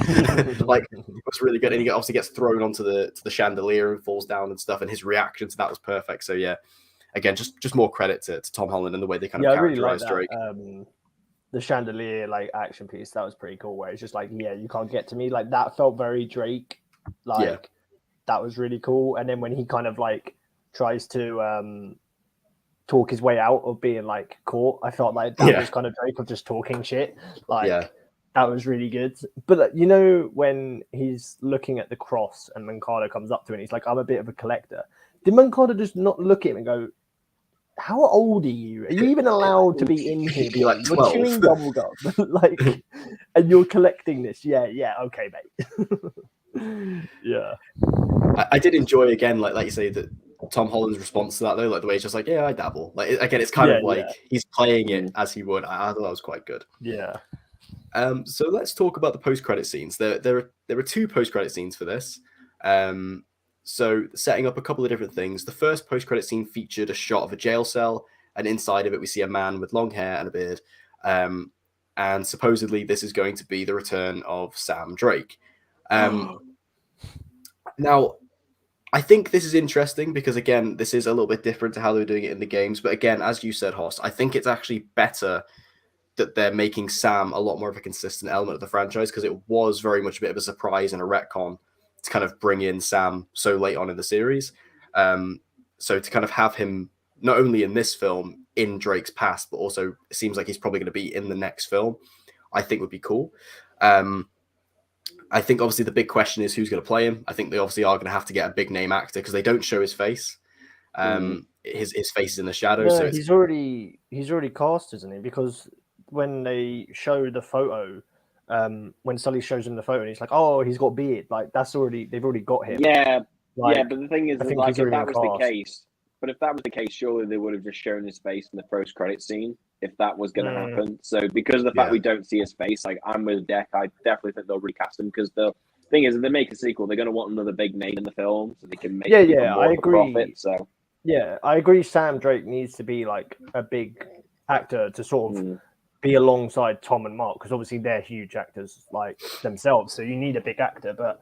Like, it was really good. And he obviously gets thrown onto the chandelier and falls down and stuff. And his reaction to that was perfect. So yeah, again, just more credit to Tom Holland and the way they kind of characterize Drake. The chandelier like action piece, that was pretty cool. Where it's just like, you can't get to me. Like, that felt very Drake. Like. That was really cool. And then when he kind of like tries to talk his way out of being like caught, I felt like that was kind of Drake of just talking shit. Like, that was really good. But when he's looking at the cross and Mancada comes up to him, he's like, I'm a bit of a collector. Did Mancada just not look at him and go, how old are you? Are you even allowed to be in here? Be like 12. You're chewing bubblegum, like, and you're collecting this. Yeah, okay, mate. Yeah. I did enjoy, again, like you say, that Tom Holland's response to that, though, like the way he's just like, I dabble. Like, again, it's kind of like he's playing it as he would. I thought that was quite good. Yeah. So let's talk about the post-credit scenes. There are two post-credit scenes for this. So setting up a couple of different things. The first post-credit scene featured a shot of a jail cell, and inside of it we see a man with long hair and a beard. And supposedly this is going to be the return of Sam Drake. Now, I think this is interesting because, again, this is a little bit different to how they were doing it in the games. But again, as you said, Hoss, I think it's actually better that they're making Sam a lot more of a consistent element of the franchise, because it was very much a bit of a surprise and a retcon to kind of bring in Sam so late on in the series. So to kind of have him not only in this film in Drake's past, but also it seems like he's probably going to be in the next film, I think would be cool. I think obviously the big question is who's going to play him. I think they obviously are going to have to get a big name actor because they don't show his face. His face is in the shadows. No, so he's already cast, isn't he? Because when they show the photo, when Sully shows him the photo, and he's like, "Oh, he's got beard." Like they've already got him. Yeah, Like, yeah. But the thing is, I think like, he's if that already was been the case, surely they would have just shown his face in the post-credit scene if that was going to happen. So because of the fact we don't see his face, like I'm with Deck, I definitely think they'll recast him because the thing is, if they make a sequel, they're going to want another big name in the film so they can make even more I of a agree. profit. So yeah, I agree. Sam Drake needs to be like a big actor to sort of be alongside Tom and Mark because obviously they're huge actors like themselves. So you need a big actor. But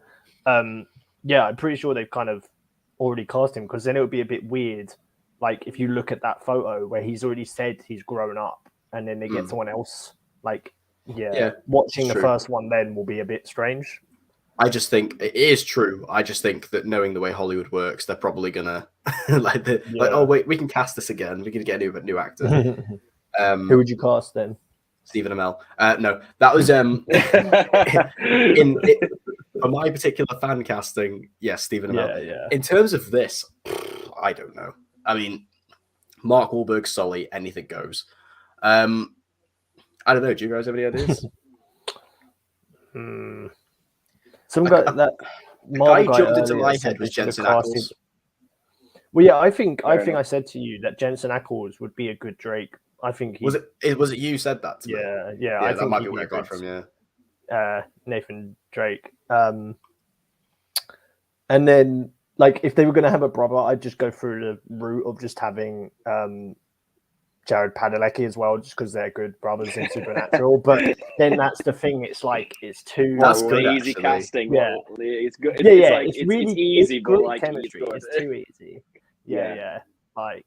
yeah, I'm pretty sure they've kind of already cast him because then it would be a bit weird. Like if you look at that photo where he's already said he's grown up and then they get someone else, like, watching the first one then will be a bit strange. I just think it is true. I just think that knowing the way Hollywood works, they're probably gonna like, oh wait, we can cast this again. We can get a new actor. Who would you cast then? Stephen Amell. No, that was for my particular fan casting. Yes, Stephen Amell. Yeah. In terms of this, I don't know. I mean, Mark Wahlberg, Sully, anything goes. I don't know. Do you guys have any ideas? Some guy that guy jumped into my head was Jensen Ackles. Well, yeah, I think I said to you that Jensen Ackles would be a good Drake. I think was it you said that to me? Yeah. I that think might be where I got from. Nathan Drake. And then like if they were going to have a brother, I'd just go through the route of just having Jared Padalecki as well, just because they're good brothers in Supernatural. But then that's the thing; it's like it's too easy casting. Yeah, it's good. It's really easy, but like chemistry. It's too easy. Yeah. Like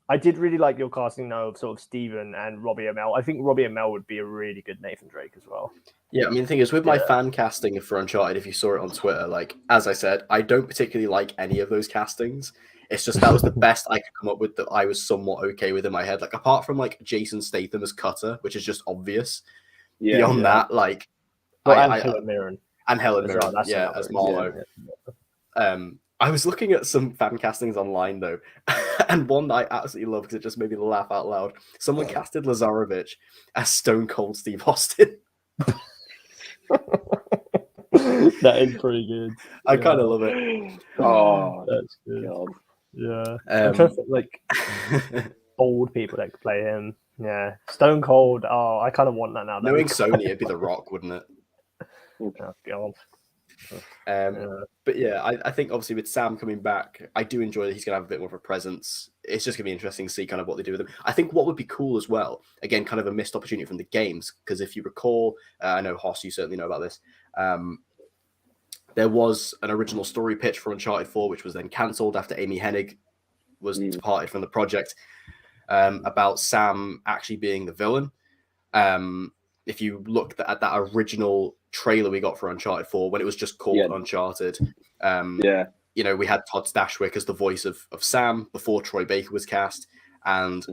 I did really like your casting though of sort of Steven and Robbie Amell. I think Robbie Amell would be a really good Nathan Drake as well. Yeah, I mean the thing is with my fan casting for Uncharted, if you saw it on Twitter, like as I said, I don't particularly like any of those castings. It's just that was the best I could come up with that I was somewhat okay with in my head. Like apart from like Jason Statham as Cutter, which is just obvious. Beyond that, like Helen Mirren as Marlo. I was looking at some fan castings online though, and one that I absolutely love because it just made me laugh out loud. Someone casted Lazarevich as Stone Cold Steve Austin. That is pretty good. I kind of love it. Oh, that's good. God. Yeah, I'm trying to think, like old people that could play him. Yeah, Stone Cold. Oh, I kind of want that now. Knowing Sony, it'd be The Rock, wouldn't it? Oh God. But yeah, I think obviously with Sam coming back, I do enjoy that he's going to have a bit more of a presence. It's just going to be interesting to see kind of what they do with him. I think what would be cool as well, again, kind of a missed opportunity from the games, because if you recall, I know Hoss, you certainly know about this. There was an original story pitch for Uncharted 4, which was then cancelled after Amy Hennig was departed from the project, about Sam actually being the villain. If you look at that original trailer we got for Uncharted 4, when it was just called Uncharted, you know, we had Todd Stashwick as the voice of Sam before Troy Baker was cast, and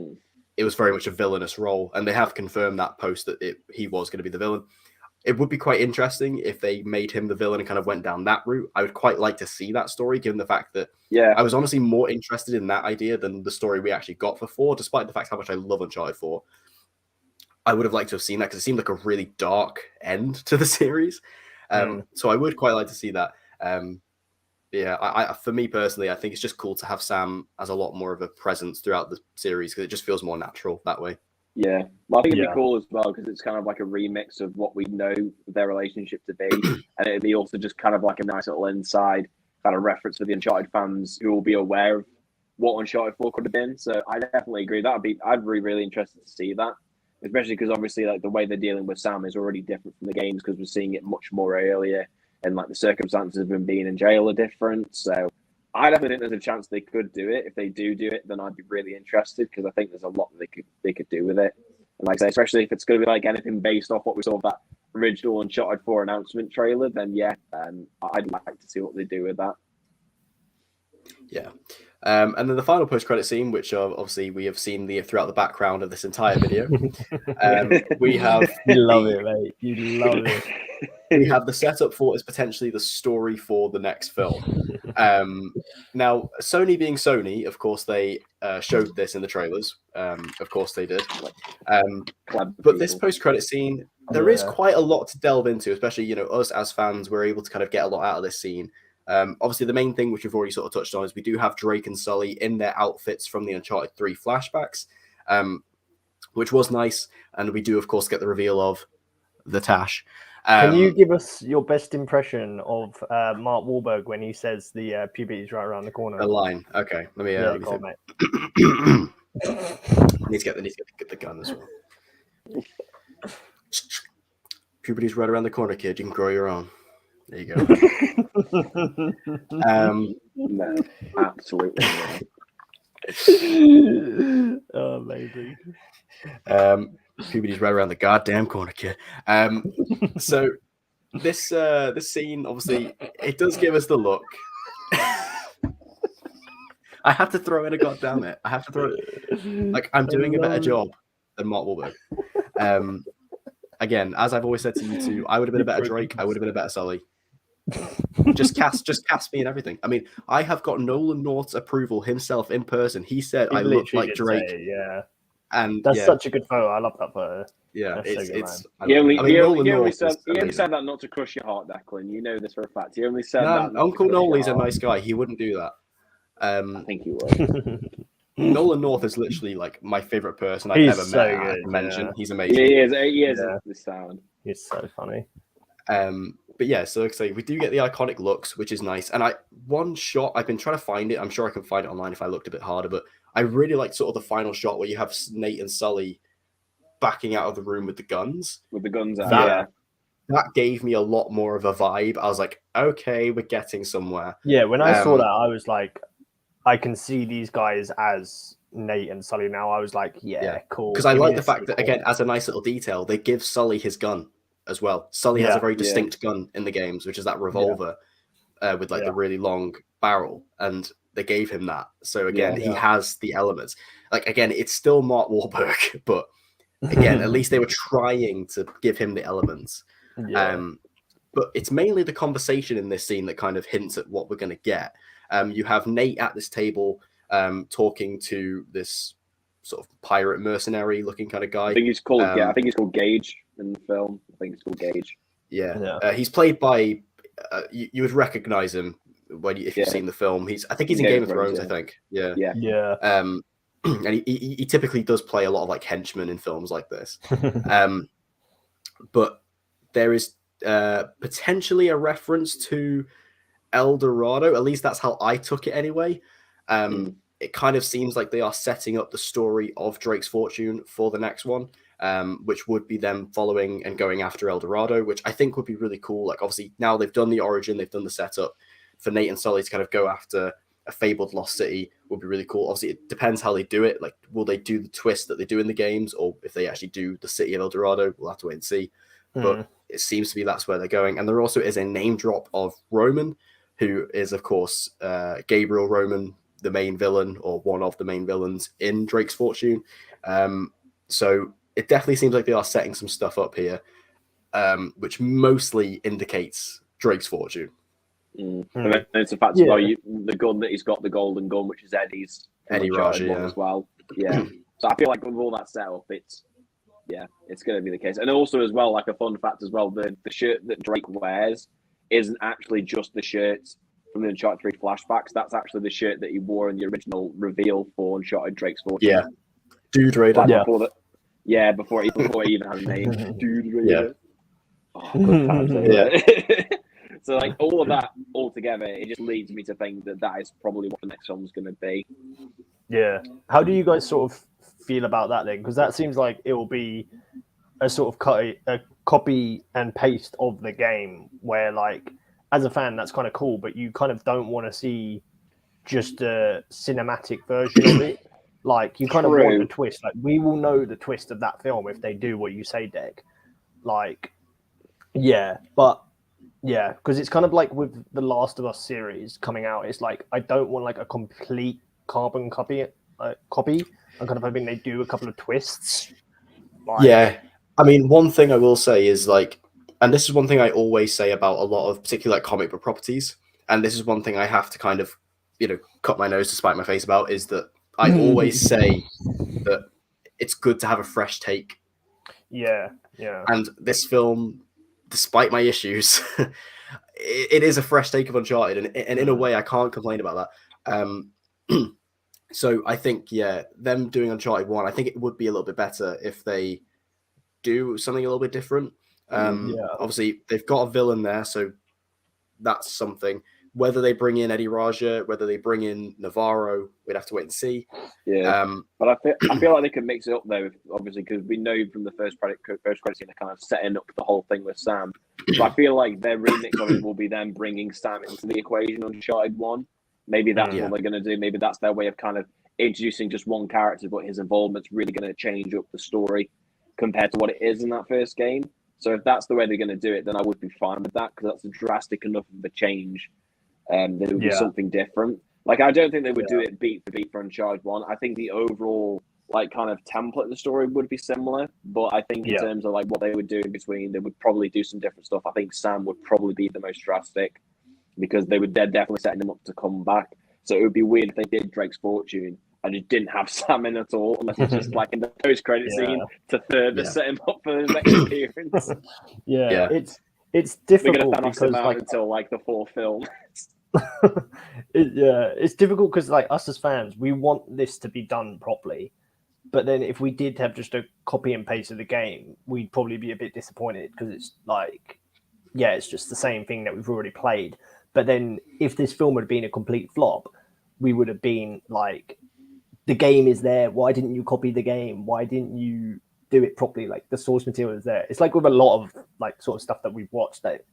it was very much a villainous role. And they have confirmed that post that he was going to be the villain. It would be quite interesting if they made him the villain and kind of went down that route. I would quite like to see that story, given the fact that I was honestly more interested in that idea than the story we actually got for 4, despite the fact how much I love Uncharted 4. I would have liked to have seen that because it seemed like a really dark end to the series. So I would quite like to see that. I for me personally, I think it's just cool to have Sam as a lot more of a presence throughout the series because it just feels more natural that way. Yeah, well, I think it'd be cool as well because it's kind of like a remix of what we know their relationship to be, and it'd be also just kind of like a nice little inside kind of reference for the Uncharted fans who will be aware of what Uncharted 4 could have been. So I definitely agree. I'd be really interested to see that, especially because obviously like the way they're dealing with Sam is already different from the games because we're seeing it much more earlier, and like the circumstances of him being in jail are different. So I definitely think there's a chance they could do it. If they do it, then I'd be really interested because I think there's a lot that they could do with it. And like I say, especially if it's going to be like anything based off what we saw of that original Uncharted 4 announcement trailer, then yeah, I'd like to see what they do with that. Yeah. And then the final post-credit scene, which obviously we have seen throughout the background of this entire video, we have You love it, mate. You love it. we have the setup for is potentially the story for the next film. Now, Sony being Sony, of course, they showed this in the trailers. Of course, they did. But this post-credit scene, there is quite a lot to delve into, especially us as fans. We're able to kind of get a lot out of this scene. Obviously, the main thing which we've already sort of touched on is we do have Drake and Sully in their outfits from the Uncharted 3 flashbacks, which was nice. And we do, of course, get the reveal of the Tash. Can you give us your best impression of Mark Wahlberg when he says the puberty is right around the corner? The line. Okay, let me go on, think. Need to get the gun as well. Puberty's right around the corner, kid. You can grow your own. There you go. No, absolutely not. Oh, amazing. Puberty's right around the goddamn corner, kid. So this scene, obviously, it does give us the look. I have to throw in a goddamn it. I have to throw it. Like, I'm doing a better job than Mark Wahlberg. Again, as I've always said to you two, I would have been a better Drake. I would have been a better Sully. Just cast me and everything. I mean, I have got Nolan North's approval himself in person. He said I look like Drake. Yeah. And that's such a good photo. I love that photo. Yeah, it's. He only said that not to crush your heart, Declan. You know this for a fact. He only said that. Uncle Nolly's a nice guy. He wouldn't do that. I think he would. Nolan North is literally like my favorite person I've ever met. I can mention. Yeah. He's amazing. He is. The sound. He's so funny. But yeah, so like I say, we do get the iconic looks, which is nice. And one shot, I've been trying to find it. I'm sure I can find it online if I looked a bit harder. But I really like sort of the final shot where you have Nate and Sully backing out of the room with the guns. With the guns out. That gave me a lot more of a vibe. I was like, okay, we're getting somewhere. Yeah, when I saw that, I was like, I can see these guys as Nate and Sully now. I was like, yeah. Cool. Because I like the fact that, again, as a nice little detail, they give Sully his gun as well. Sully has a very distinct gun in the games, which is that revolver with like the really long barrel. And they gave him that. So again, he has the elements. Like, again, it's still Mark Wahlberg, but again, at least they were trying to give him the elements. But it's mainly the conversation in this scene that kind of hints at what we're going to get. You have Nate at this table talking to this sort of pirate mercenary looking kind of guy. I think he's called I think he's called Gage in the film. I think it's called Gage. He's played by you would recognize him if you've seen the film. I think he's in Game of Thrones. I think. And he typically does play a lot of like henchmen in films like this. But there is potentially a reference to El Dorado. At least that's how I took it anyway. It kind of seems like they are setting up the story of Drake's fortune for the next one, which would be them following and going after El Dorado, which I think would be really cool. Like, obviously, now they've done the origin, they've done the setup. For Nate and Sully to kind of go after a fabled lost city would be really cool. Obviously, it depends how they do it. Like, will they do the twist that they do in the games, or if they actually do the city of El Dorado, we'll have to wait and see. But it seems to be that's where they're going. And there also is a name drop of Roman, who is, of course, Gabriel Roman, the main villain or one of the main villains in Drake's Fortune. So it definitely seems like they are setting some stuff up here, which mostly indicates Drake's Fortune. And then it's the fact about the gun that he's got, the golden gun, which is Eddie Raja as well. So I feel like with all that setup, it's going to be the case. And also as well, like a fun fact as well, the shirt that Drake wears isn't actually just the shirt from the Uncharted 3 flashbacks. That's actually the shirt that he wore in the original reveal for Uncharted Drake's Fortune. Dude Raider. Before he even had a name. Dude Raider. So like all of that all together, it just leads me to think that is probably what the next film's going to be. Yeah. How do you guys sort of feel about that then? Because that seems like it will be a sort of a copy and paste of the game, where like as a fan that's kind of cool, but you kind of don't want to see just a cinematic version of it. Like, you kind of want True. a twist. Like, we will know the twist of that film if they do what you say, Deg. Like, yeah, but yeah, because it's kind of like with the Last of Us series coming out. It's like I don't want like a complete carbon copy. I'm kind of hoping they do a couple of twists. Like, Yeah, I mean, one thing I will say is like, and this is one thing I always say about a lot of particularly like comic book properties, and this is one thing I have to kind of, cut my nose to spite my face about, is that I always say that it's good to have a fresh take. yeah. And this film, despite my issues, it is a fresh take of Uncharted, and in a way, I can't complain about that. So I think, them doing Uncharted 1, I think it would be a little bit better if they do something a little bit different. Obviously, they've got a villain there, so that's something. Whether they bring in Eddie Raja, whether they bring in Navarro, we'd have to wait and see. Yeah, but I feel like they could mix it up though, obviously, because we know from the first credit scene they're kind of setting up the whole thing with Sam. So I feel like their remix of it will be them bringing Sam into the equation on Uncharted 1. Maybe that's what they're going to do. Maybe that's their way of kind of introducing just one character, but his involvement's really going to change up the story compared to what it is in that first game. So if that's the way they're going to do it, then I would be fine with that, because that's a drastic enough of a change. That it would be something different. Like, I don't think they would do it beat for beat for Uncharted 1. I think the overall like kind of template of the story would be similar, but I think in terms of like what they would do in between, they would probably do some different stuff. I think Sam would probably be the most drastic, because they're definitely setting him up to come back. So it would be weird if they did Drake's Fortune and just didn't have Sam in at all, unless it's just like in the post-credit scene to further set him up for the next appearance. It's difficult. We're gonna because him out like until like the fourth film. It's difficult because like us as fans, we want this to be done properly. But then if we did have just a copy and paste of the game, we'd probably be a bit disappointed, because it's like, it's just the same thing that we've already played. But then if this film had been a complete flop, we would have been like, the game is there. Why didn't you copy the game? Why didn't you do it properly? Like, the source material is there. It's like with a lot of like sort of stuff that we've watched, that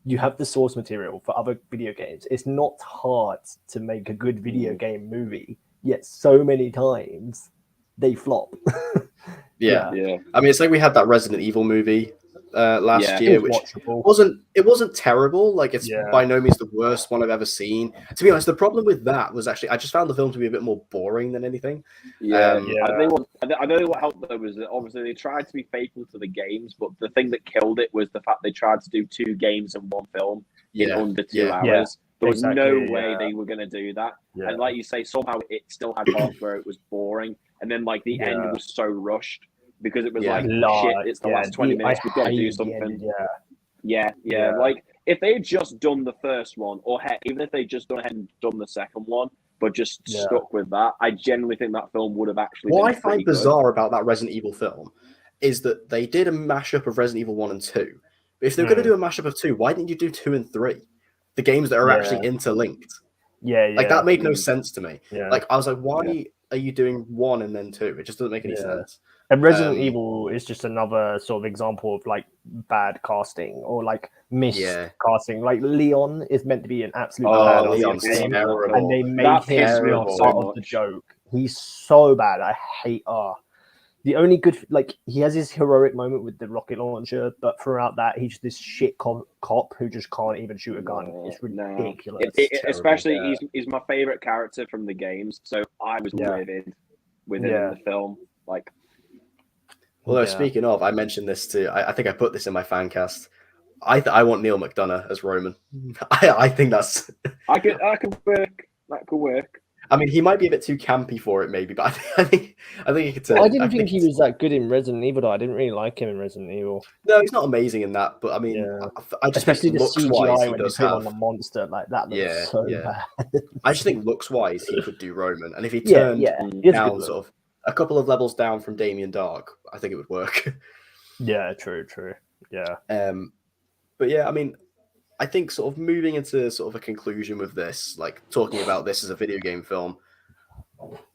you have the source material for other video games. It's not hard to make a good video game movie, yet so many times they flop. I mean, it's like we had that Resident Evil movie last year, which wasn't terrible. Like, it's by no means the worst one I've ever seen. To be honest, the problem with that was actually I just found the film to be a bit more boring than anything. I know what helped though was that obviously they tried to be faithful to the games, but the thing that killed it was the fact they tried to do 2 games in one film in under 2 hours. There was no way they were going to do that. And like you say, somehow it still had parts where it was boring, and then like the end was so rushed, because it was like, shit, it's the last 20 minutes, we've got to do something. Like, if they had just done the first one, or heck, even if they just gone ahead and done the second one, but just stuck with that, I genuinely think that film would have actually What been I find bizarre about that Resident Evil film is that they did a mashup of Resident Evil 1 and 2. But if they're going to do a mashup of 2, why didn't you do 2 and 3? The games that are actually interlinked. Like, that made no sense to me. Like, I was like, why are you doing 1 and then 2? It just doesn't make any sense. And Resident Evil is just another sort of example of like bad casting, or like miscasting. Like, Leon is meant to be an absolute bad Leon's terrible. and they made him part of the joke. He's so bad. I hate the only good, like, he has his heroic moment with the rocket launcher, but throughout that, he's just this shit cop who just can't even shoot a gun. It's ridiculous. Especially, he's my favorite character from the games, so I was livid with him in the film. Like, although speaking of, I mentioned this too. I think I put this in my fan cast. I want Neil McDonough as Roman. I think that's. I could work. That could work. I mean, he might be a bit too campy for it, maybe, but I think he could. I didn't think he was that good in Resident Evil, though. I didn't really like him in Resident Evil. No, he's not amazing in that, but I mean, I just especially think the looks-wise, CGI when you put on the monster like that. Looks so bad. I just think looks-wise, he could do Roman, and if he turned down sort of a couple of levels down from Damien Dark, I think it would work. Yeah, true. Yeah. But yeah, I mean, I think sort of moving into sort of a conclusion with this, like talking about this as a video game film,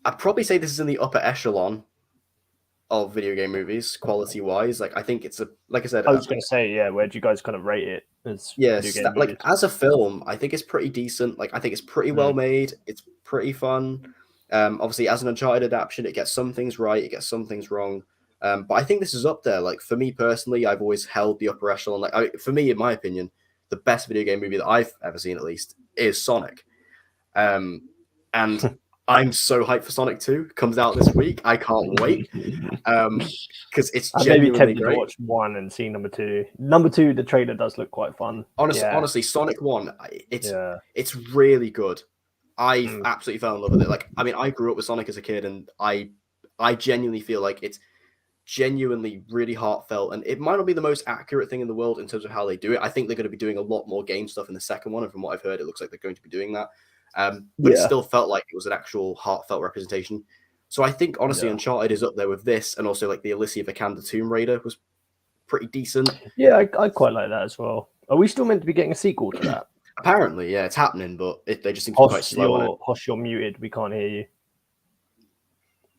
I'd probably say this is in the upper echelon of video game movies, quality-wise. Like, I think it's like I said, I was going to say, where do you guys kind of rate it as? Like, as a film, I think it's pretty decent. Like, I think it's pretty well made. It's pretty fun. Obviously, as an Uncharted adaptation, it gets some things right, it gets some things wrong. But I think this is up there. Like for me personally, I've always held the upper echelon. For me, in my opinion, the best video game movie that I've ever seen, at least, is Sonic. And I'm so hyped for Sonic 2. Comes out this week. I can't wait. Because it's genuinely great. To watch 1 and see number 2. Number 2, the trailer does look quite fun. Honestly, Sonic 1, it's really good. I absolutely fell in love with it. Like, I mean, I grew up with Sonic as a kid, and I genuinely feel like it's genuinely really heartfelt, and it might not be the most accurate thing in the world in terms of how they do it. I think they're going to be doing a lot more game stuff in the second one, and from what I've heard, it looks like they're going to be doing that. But it still felt like it was an actual heartfelt representation. So I think, honestly, Uncharted is up there with this, and also like the Alicia Vikander Tomb Raider was pretty decent. Yeah, I quite like that as well. Are we still meant to be getting a sequel to that? Apparently, yeah, it's happening, but they just seem to be quite slow on it. Hoss, you're muted. We can't hear you.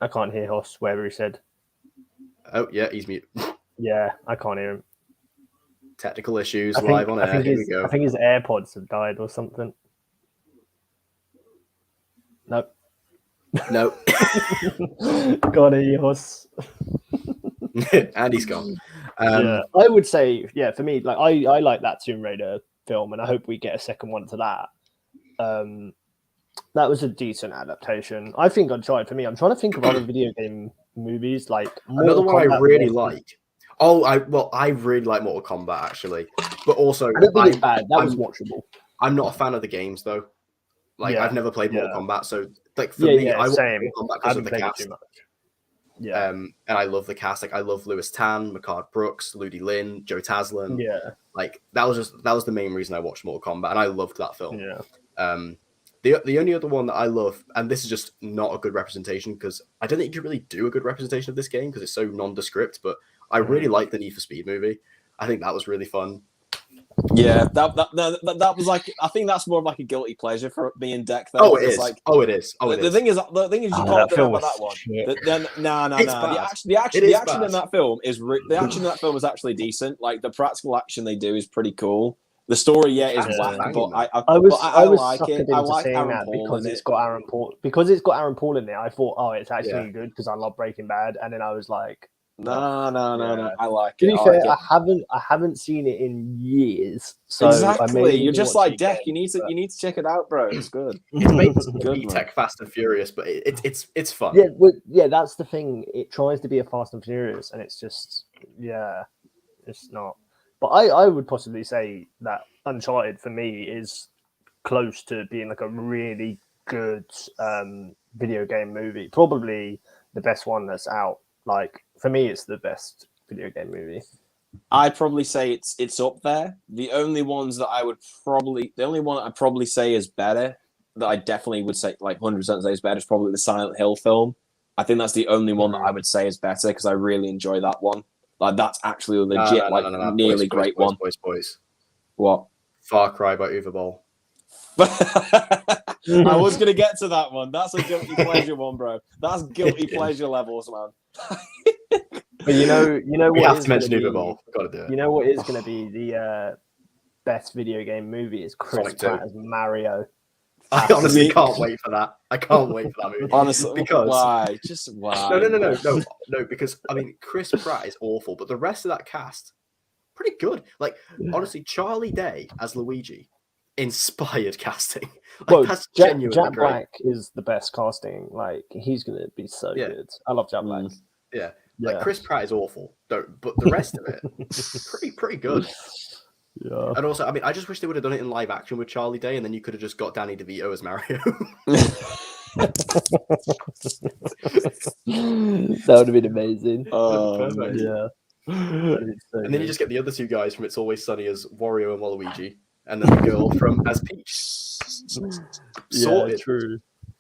I can't hear Hoss, whatever he said. Oh, yeah, he's mute. Yeah, I can't hear him. Technical issues live on air. Here we go. I think his AirPods have died or something. Nope. Nope. Got it, Hoss. And he's gone. I would say, for me, like I like that Tomb Raider film, and I hope we get a second one to that. That was a decent adaptation. I think Uncharted, for me, I'm trying to think of other video game movies, like another one I really like. I really like Mortal Kombat, actually, but also I don't think it's bad. That was watchable. I'm not a fan of the games though. Like I've never played Mortal Kombat, so like for me, I watch same. Mortal Kombat because of the cast. Too much. Yeah, and I love the cast. Like I love Louis Tan, Mehcad Brooks, Ludi Lin, Joe Taslim. Yeah, like that was the main reason I watched Mortal Kombat, and I loved that film. Yeah. The only other one that I love, and this is just not a good representation because I don't think you can really do a good representation of this game because it's so nondescript, but I really like the Need for Speed movie. I think that was really fun. Yeah, that was like, I think that's more of like a guilty pleasure for me and Deck. Though. Oh, it is. Like, it is. The thing is, you can't do about that one. No. The action in that film is actually decent. Like the practical action they do is pretty cool. The story, is whack, but I like it. I like Aaron Paul because it's got Aaron Paul. Because it's got Aaron Paul in there, I thought, it's actually good because I love Breaking Bad, and then I was like, no. I like it. To be fair, I haven't seen it in years. So exactly, you're just like Deck. You need to check it out, bro. It's good. It's made to be Tech Fast and Furious, but it's fun. Yeah, that's the thing. It tries to be a Fast and Furious, and it's just it's not. But I would possibly say that Uncharted for me is close to being like a really good video game movie. Probably the best one that's out. Like for me, it's the best video game movie. I'd probably say it's up there. The only one I'd probably say is better, that I definitely would say like 100% say is better, is probably the Silent Hill film. I think that's the only one that I would say is better because I really enjoy that one. Like that's actually a legit, nearly great one. Boys. What? Far Cry by Uwe Boll. I was gonna get to that one. That's a guilty pleasure one, bro. That's guilty pleasure levels, man. But you know we what have to mention Uwe Boll. Got to do it. You know what is going to be the best video game movie is Chris Pratt as Mario. I honestly can't wait for that. I can't wait for that movie. Honestly, because why? Just why? No. Because I mean, Chris Pratt is awful, but the rest of that cast, pretty good. Like honestly, Charlie Day as Luigi, inspired casting. Like, that's genuinely Jack great. Black is the best casting. Like he's gonna be so good. I love Jack Black. Yeah, like Chris Pratt is awful, but the rest of it, pretty good. Yeah. And also, I mean, I just wish they would have done it in live action with Charlie Day, and then you could have just got Danny DeVito as Mario. That would have been amazing. Yeah. And then you just get the other two guys from It's Always Sunny as Wario and Waluigi, and then the girl from as Peach. Sorted. True.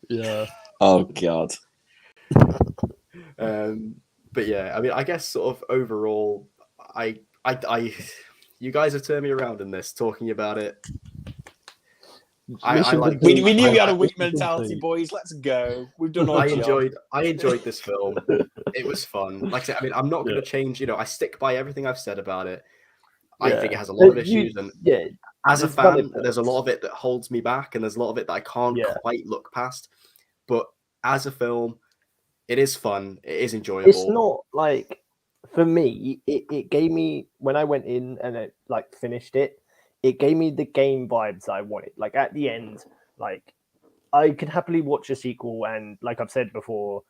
Yeah. Oh God. But yeah, I mean, I guess sort of overall, I you guys have turned me around in this, talking about it. We knew you had a weak mentality, boys. Let's go. We've done our job. I enjoyed this film. It was fun. Like I said, I mean, I'm not going to change. I stick by everything I've said about it. I think it has a lot of issues, and as a fan, there's a lot of it that holds me back, and there's a lot of it that I can't quite look past. But as a film, it is fun. It is enjoyable. It's not like, for me, it gave me, when I went in and it like finished it, it gave me the game vibes I wanted. Like at the end, like I could happily watch a sequel, and like I've said before,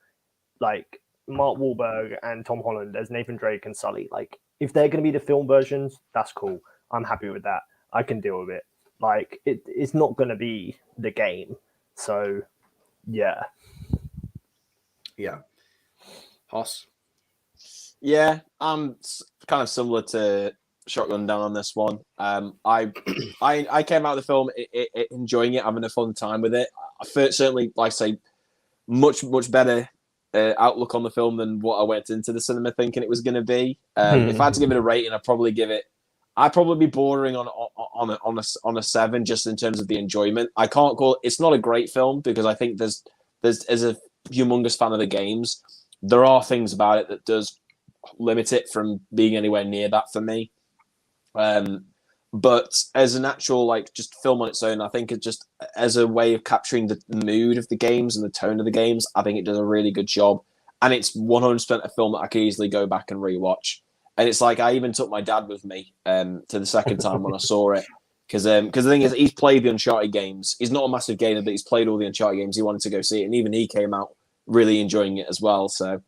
like Mark Wahlberg and Tom Holland as Nathan Drake and Sully. Like if they're going to be the film versions, that's cool. I'm happy with that. I can deal with it. Like it's not going to be the game. So yeah. Yeah. Hoss? Yeah, I'm kind of similar to Shotgun Down on this one. I came out of the film enjoying it, having a fun time with it. I certainly, like I say, much better outlook on the film than what I went into the cinema thinking it was going to be. If I had to give it a rating, I'd probably be bordering on a 7 just in terms of the enjoyment. I can't call it's not a great film because I think there's as a humongous fan of the games, there are things about it that does limit it from being anywhere near that for me. But as an actual like just film on its own, I think it just as a way of capturing the mood of the games and the tone of the games, I think it does a really good job. And it's 100% a film that I could easily go back and rewatch. And it's like I even took my dad with me to the second time when I saw it. Because the thing is, he's played the Uncharted games. He's not a massive gamer, but he's played all the Uncharted games. He wanted to go see it. And even he came out really enjoying it as well. So,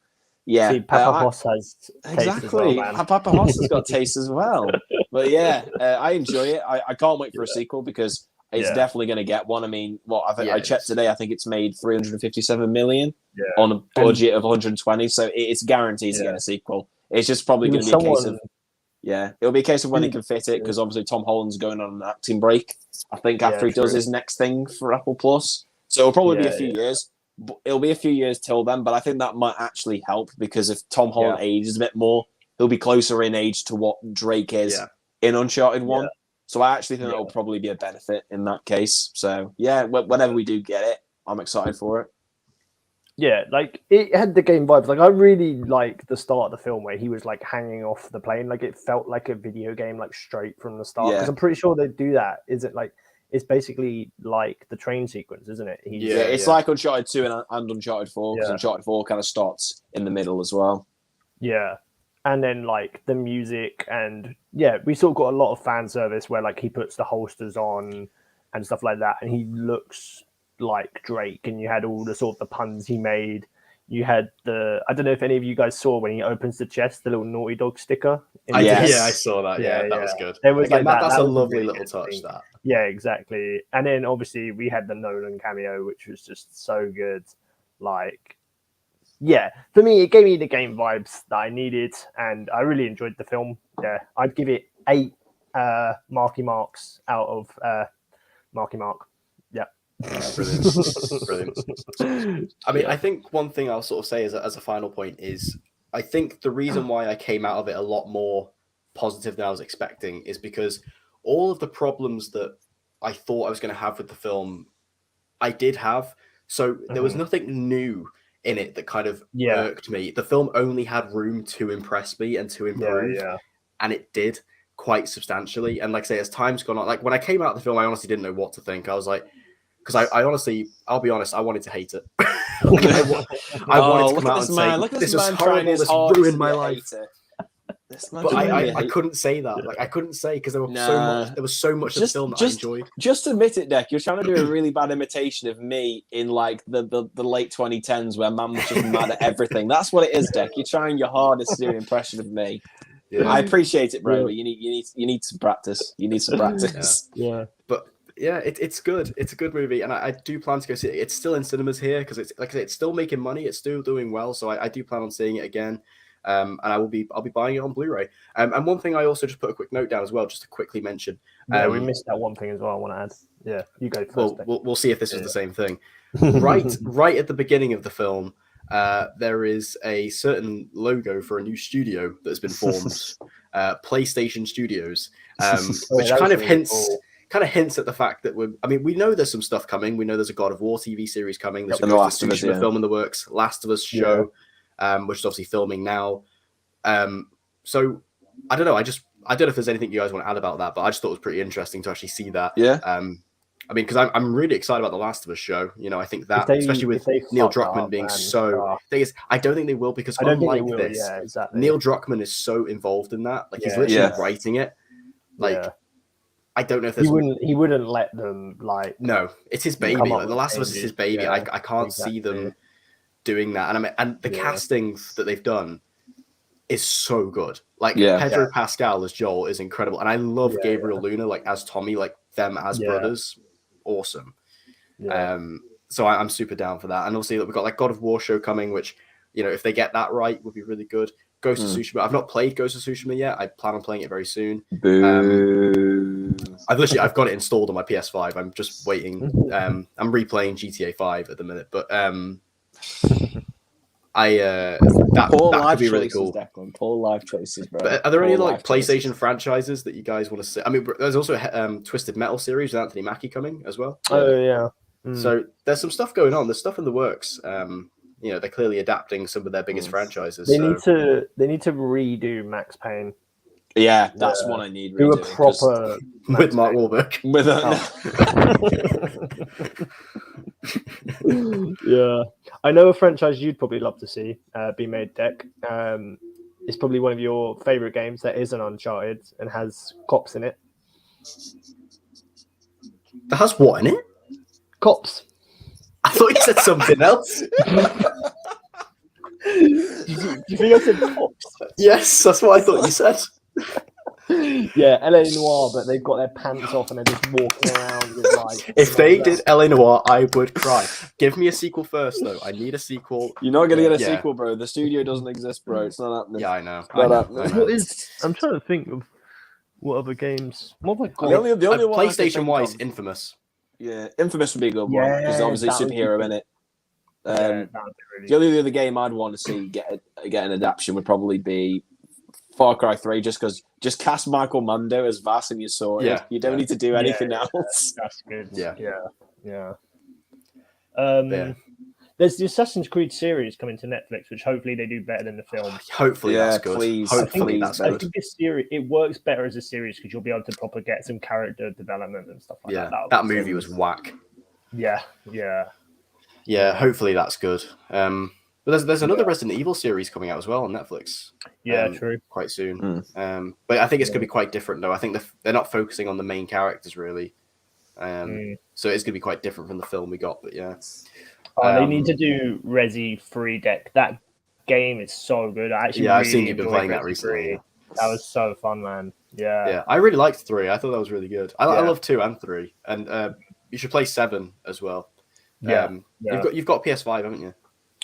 yeah. See, Papa Hoss has taste exactly. as well, man. Papa Hoss has got taste as well. But yeah, I enjoy it. I can't wait for a sequel because it's definitely going to get one. I mean, I checked today. I think it's made 357 million on a budget of 120. So it's guaranteed to get a sequel. It's just probably going to be a case of it'll be a case of when he can fit it because obviously Tom Holland's going on an acting break. I think after he does his next thing for Apple Plus, so it'll probably be a few years. It'll be a few years till then, but I think that might actually help because if Tom Holland ages a bit more, he'll be closer in age to what Drake is in Uncharted 1. Yeah. So I actually think that will probably be a benefit in that case. So yeah, whenever we do get it, I'm excited for it. Yeah, like it had the game vibes. Like I really like the start of the film where he was like hanging off the plane. Like it felt like a video game, like straight from the start. Because I'm pretty sure they do that. Is it like it's basically like the train sequence, isn't it? It's like Uncharted 2 and Uncharted 4. Because Uncharted 4 kind of starts in the middle as well. Yeah, and then like the music and we sort of got a lot of fan service where like he puts the holsters on and stuff like that, and he looks like Drake, and you had all the sort of the puns he made. You had I don't know if any of you guys saw when he opens the chest, the little Naughty Dog sticker. I saw that. Yeah, that was good. It was again, like that's that a was lovely really little touch. thing. That. Yeah, exactly. And then obviously we had the Nolan cameo, which was just so good. Like, yeah, for me, it gave me the game vibes that I needed, and I really enjoyed the film. Yeah, I'd give it 8 Marky Marks out of Marky Mark. Yeah. Brilliant. I mean, I think one thing I'll sort of say as a final point is I think the reason why I came out of it a lot more positive than I was expecting is because all of the problems that I thought I was going to have with the film, I did have. So there was nothing new in it that kind of irked me. The film only had room to impress me and to improve, and it did quite substantially. And like I say, as time's gone on, like when I came out of the film, I honestly didn't know what to think. I was like, because I honestly, I'll be honest, I wanted to hate it. Like, I wanted to come out and say, this is horrible, this ruined my life. But I couldn't say that. Like I couldn't say because there was so much of the film that I enjoyed. Just admit it, Deck. You're trying to do a really bad imitation of me in like the late 2010s where man was just mad at everything. That's what it is, Deck. You're trying your hardest to do an impression of me. Yeah. I appreciate it, bro, but you need some practice. You need some practice. Yeah. But yeah, it's good. It's a good movie, and I do plan to go see it. It's still in cinemas here because it's like I say, it's still making money. It's still doing well, so I do plan on seeing it again. And I'll be buying it on Blu-ray. And one thing I also just put a quick note down as well, just to quickly mention. We missed that one thing as well. I want to add. Yeah, you go first. Well, we'll see if this was the same thing. Right at the beginning of the film, there is a certain logo for a new studio that has been formed, PlayStation Studios, which kind of hints at the fact that we know there's some stuff coming. We know there's a God of War TV series coming. There's a Ghost of Tsushima film in the works. Last of Us show. Which is obviously filming now. So I don't know. I don't know if there's anything you guys want to add about that, but I just thought it was pretty interesting to actually see that. Yeah. I mean, because I'm really excited about the Last of Us show. You know, I think that, If especially with they Neil fuck Druckmann up, being man, so. Thing is, I don't think they will, because I don't think unlike they will. this, Yeah, exactly. Neil Druckmann is so involved in that. Like, he's Yeah. literally Yeah. writing it. Like, Yeah. I don't know if He there's. wouldn't let them like. No, it's his come baby. up Like, The with Last of Us is his changes. baby. Yeah, I can't see them doing that. And I mean, and the Yeah. casting that they've done is so good. Like, Yeah. Pedro Pascal as Joel is incredible, and I love Yeah, Gabriel Luna like as Tommy, like them as Yeah. brothers. Awesome. Yeah. So I'm super down for that. And obviously, we've got like God of War show coming, which, you know, if they get that right, would be really good. Ghost of Tsushima. I've not played Ghost of Tsushima yet. I plan on playing it very soon. Boo. I've got it installed on my PS5. I'm just waiting. I'm replaying GTA 5 at the minute, but that could be really cool. Declan. Poor life choices, bro. But are there any Poor other like life PlayStation choices. franchises that you guys want to see? I mean, there's also a Twisted Metal series with Anthony Mackie coming as well. Oh yeah. So there's some stuff going on. There's stuff in the works. You know, they're clearly adapting some of their biggest franchises. They need to redo Max Payne. Yeah, that's one I need. Do a redoing, 'cause proper with Mark Wahlberg. with a, Yeah, I know a franchise you'd probably love to see be made, Deck. It's probably one of your favorite games that isn't Uncharted and has cops in it. That has what in it? Cops. I thought you said something else. Do you think I said cops? Yes, that's what I thought you said. Yeah, LA Noire, but they've got their pants off and they're just walking around with like. If they did LA Noire, I would cry. Give me a sequel first, though. I need a sequel. you're not gonna get a Yeah. sequel, bro. The studio doesn't exist, bro. It's not happening. Yeah, I know. Not I know. happening. What is? I'm trying to think of what other games. What have I got? The only one I can PlayStation think wise, of- Infamous. Yeah, Infamous would be a good one because Yeah, obviously that would be superhero good. in it. Yeah, that'd be really The only other game I'd want to see get an adaptation would probably be Far Cry 3, just cast Michael Mando as Vass and you're sorted. Yeah, You don't yeah. need to do anything else. That's good. Yeah. Yeah. Yeah. There's the Assassin's Creed series coming to Netflix, which hopefully they do better than the film. Hopefully Yeah, that's good. please. Hopefully Please, that's I good. think this series it works better as a series because you'll be able to proper get some character development and stuff like Yeah, that. that movie was whack. Yeah. Yeah, hopefully that's good. But there's another Resident Evil series coming out as well on Netflix. Yeah, true. Quite soon. But I think it's going to be quite different, though. I think they're not focusing on the main characters, really. So it's going to be quite different from the film we got, but yeah. They need to do Resi 3 Deck. That game is so good. I actually I've really seen you've been enjoyed playing that Resi recently. 3. That was so fun, man. Yeah. Yeah, I really liked 3. I thought that was really good. I Yeah. love 2 and 3. And you should play 7 as well. Yeah. You've got PS5, haven't you?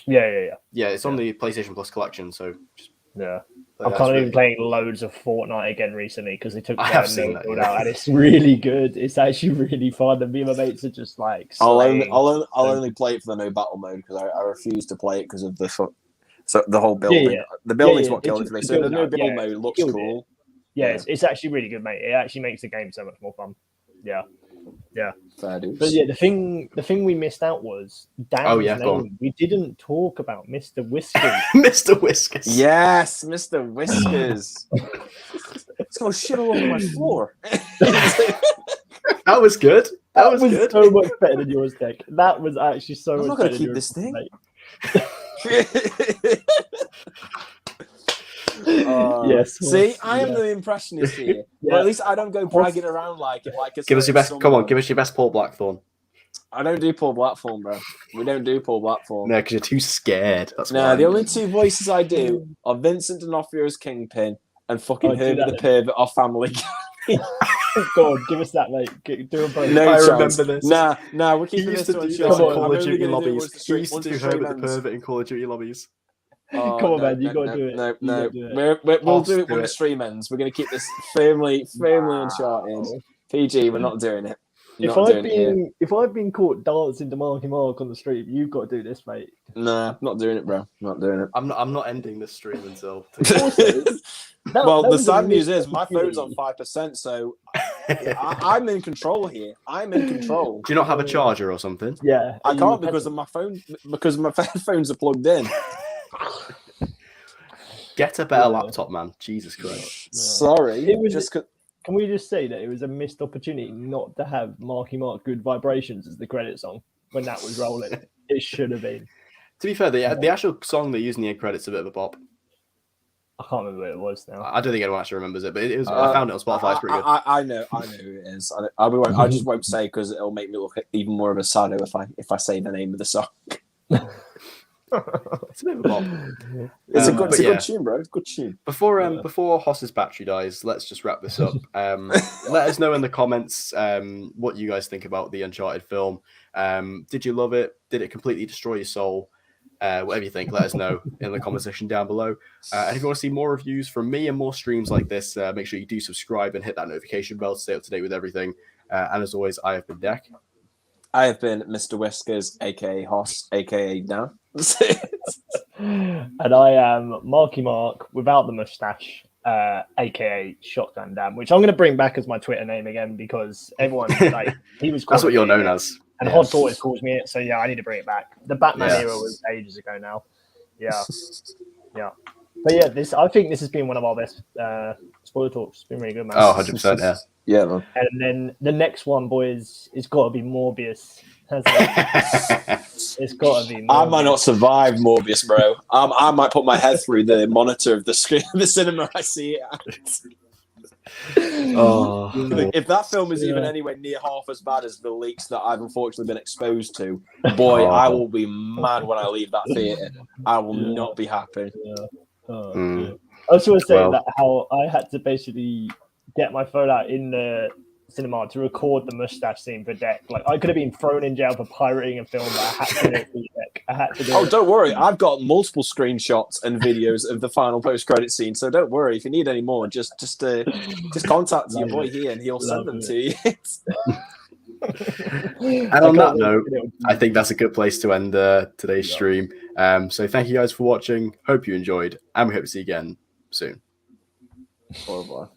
Yeah. Yeah, it's on the PlayStation Plus collection, so just Yeah. play I'm that. kind of It's been playing loads of Fortnite again recently because they took I have seen that, build yeah. out, and it's really good. It's actually really fun. And me and my mates are just like, I'll slaying. only play it for the no battle mode because I refuse to play it because of the whole building. Yeah. The building's Yeah, what killed it for me. the So the build no out, build yeah, mode looks killed it. cool. Yeah, it's actually really good, mate. It actually makes the game so much more fun. Yeah. Fair dues. But yeah, the thing we missed out was Dan's Oh, yeah, go name. We didn't talk about Mr. Whiskers. Mr. Whiskers. Yes, Mr. Whiskers. It's got shit all over my floor. That was good. That was good. so much better than yours, Deck. That was actually so I'm much not gonna better keep than this yours, thing. mate. Yes. See, I am the impressionist here. Yeah. But at least I don't go bragging around like it. Like Give us your best. Come on, give us your best Paul Blackthorne. I don't do Paul Blackthorne, bro. We don't do Paul Blackthorne. No, because you're too scared. That's No, why. the only two voices I do are Vincent D'Onofrio as Kingpin and fucking Oh, do Herbert that the then. Pervert off Family Guy. Go on, give us that, mate. Do a both. No I chance. remember this. Nah, we're He keeping used this to to do Uncharted. this in Come on, Call I'm of only Duty gonna do it lobbies. once the He stream- used to once do the stream Herbert the ends. Pervert in Call of Duty lobbies. Oh, Come on, no, man, you gotta do it. No, You no. gotta do it. We'll Boss, do it do when the it. stream ends. We're going to keep this firmly Uncharted. PG, we're not doing it. If I've been caught dancing to Marky Mark on the street, you've got to do this, mate. Nah, not doing it, bro. Not doing it. I'm not ending this stream until. Well, that the was a sad news missed is my phone's on opportunity. 5%, so I'm in control here. I'm in control. Do you not have a charger or something? Yeah, I can't because of my phone because my phones are plugged in. Get a better laptop, man. Jesus Christ. Sorry, It was- just 'cause- can we just say that it was a missed opportunity not to have Marky Mark Good Vibrations as the credit song when that was rolling? It should have been. To be fair, the actual song they use in the end credits is a bit of a bop. I can't remember what it was now. I don't think anyone actually remembers it, but it was. I found it on Spotify. It's pretty good. I know who it is. I just won't say because it'll make me look even more of a sado if I say the name of the song. It's a bit of a bop. It's a good tune, bro. It's a good tune. Before Hoss's battery dies, let's just wrap this up. Let us know in the comments what you guys think about the Uncharted film. Did you love it? Did it completely destroy your soul? Whatever you think, let us know in the comment section down below. And if you want to see more reviews from me and more streams like this, make sure you do subscribe and hit that notification bell to stay up to date with everything. And as always, I have been Deck. I have been Mr. Whiskers, aka Hoss, aka Dan. And I am Marky Mark without the mustache, aka Shotgun Dan, which I'm going to bring back as my Twitter name again because everyone like he was. That's what you're known as. And Hoss always calls me it, so yeah, I need to bring it back. The Batman era was ages ago now. Yeah. But yeah, I think this has been one of our best spoiler talks. It's been really good, man. Oh, 100%, yeah. Yeah, man. And then the next one, boys, it's got to be Morbius. Hasn't it? It's got to be Morbius. I might not survive Morbius, bro. I might put my head through the monitor of the screen of the cinema I see it at. Oh, if that film is even anywhere near half as bad as the leaks that I've unfortunately been exposed to, boy, I will be mad when I leave that theater. I will not be happy. I just want to say that how I had to basically get my phone out in the cinema to record the mustache scene for Deck. Like I could have been thrown in jail for pirating a film, but I had to do it for Deck. I had to do it. Don't worry, I've got multiple screenshots and videos of the final post-credit scene. So don't worry, if you need any more, just contact your boy here and he'll send them to you. And on that note, I think that's a good place to end today's stream. So thank you guys for watching. Hope you enjoyed, and we hope to see you again soon. Au revoir.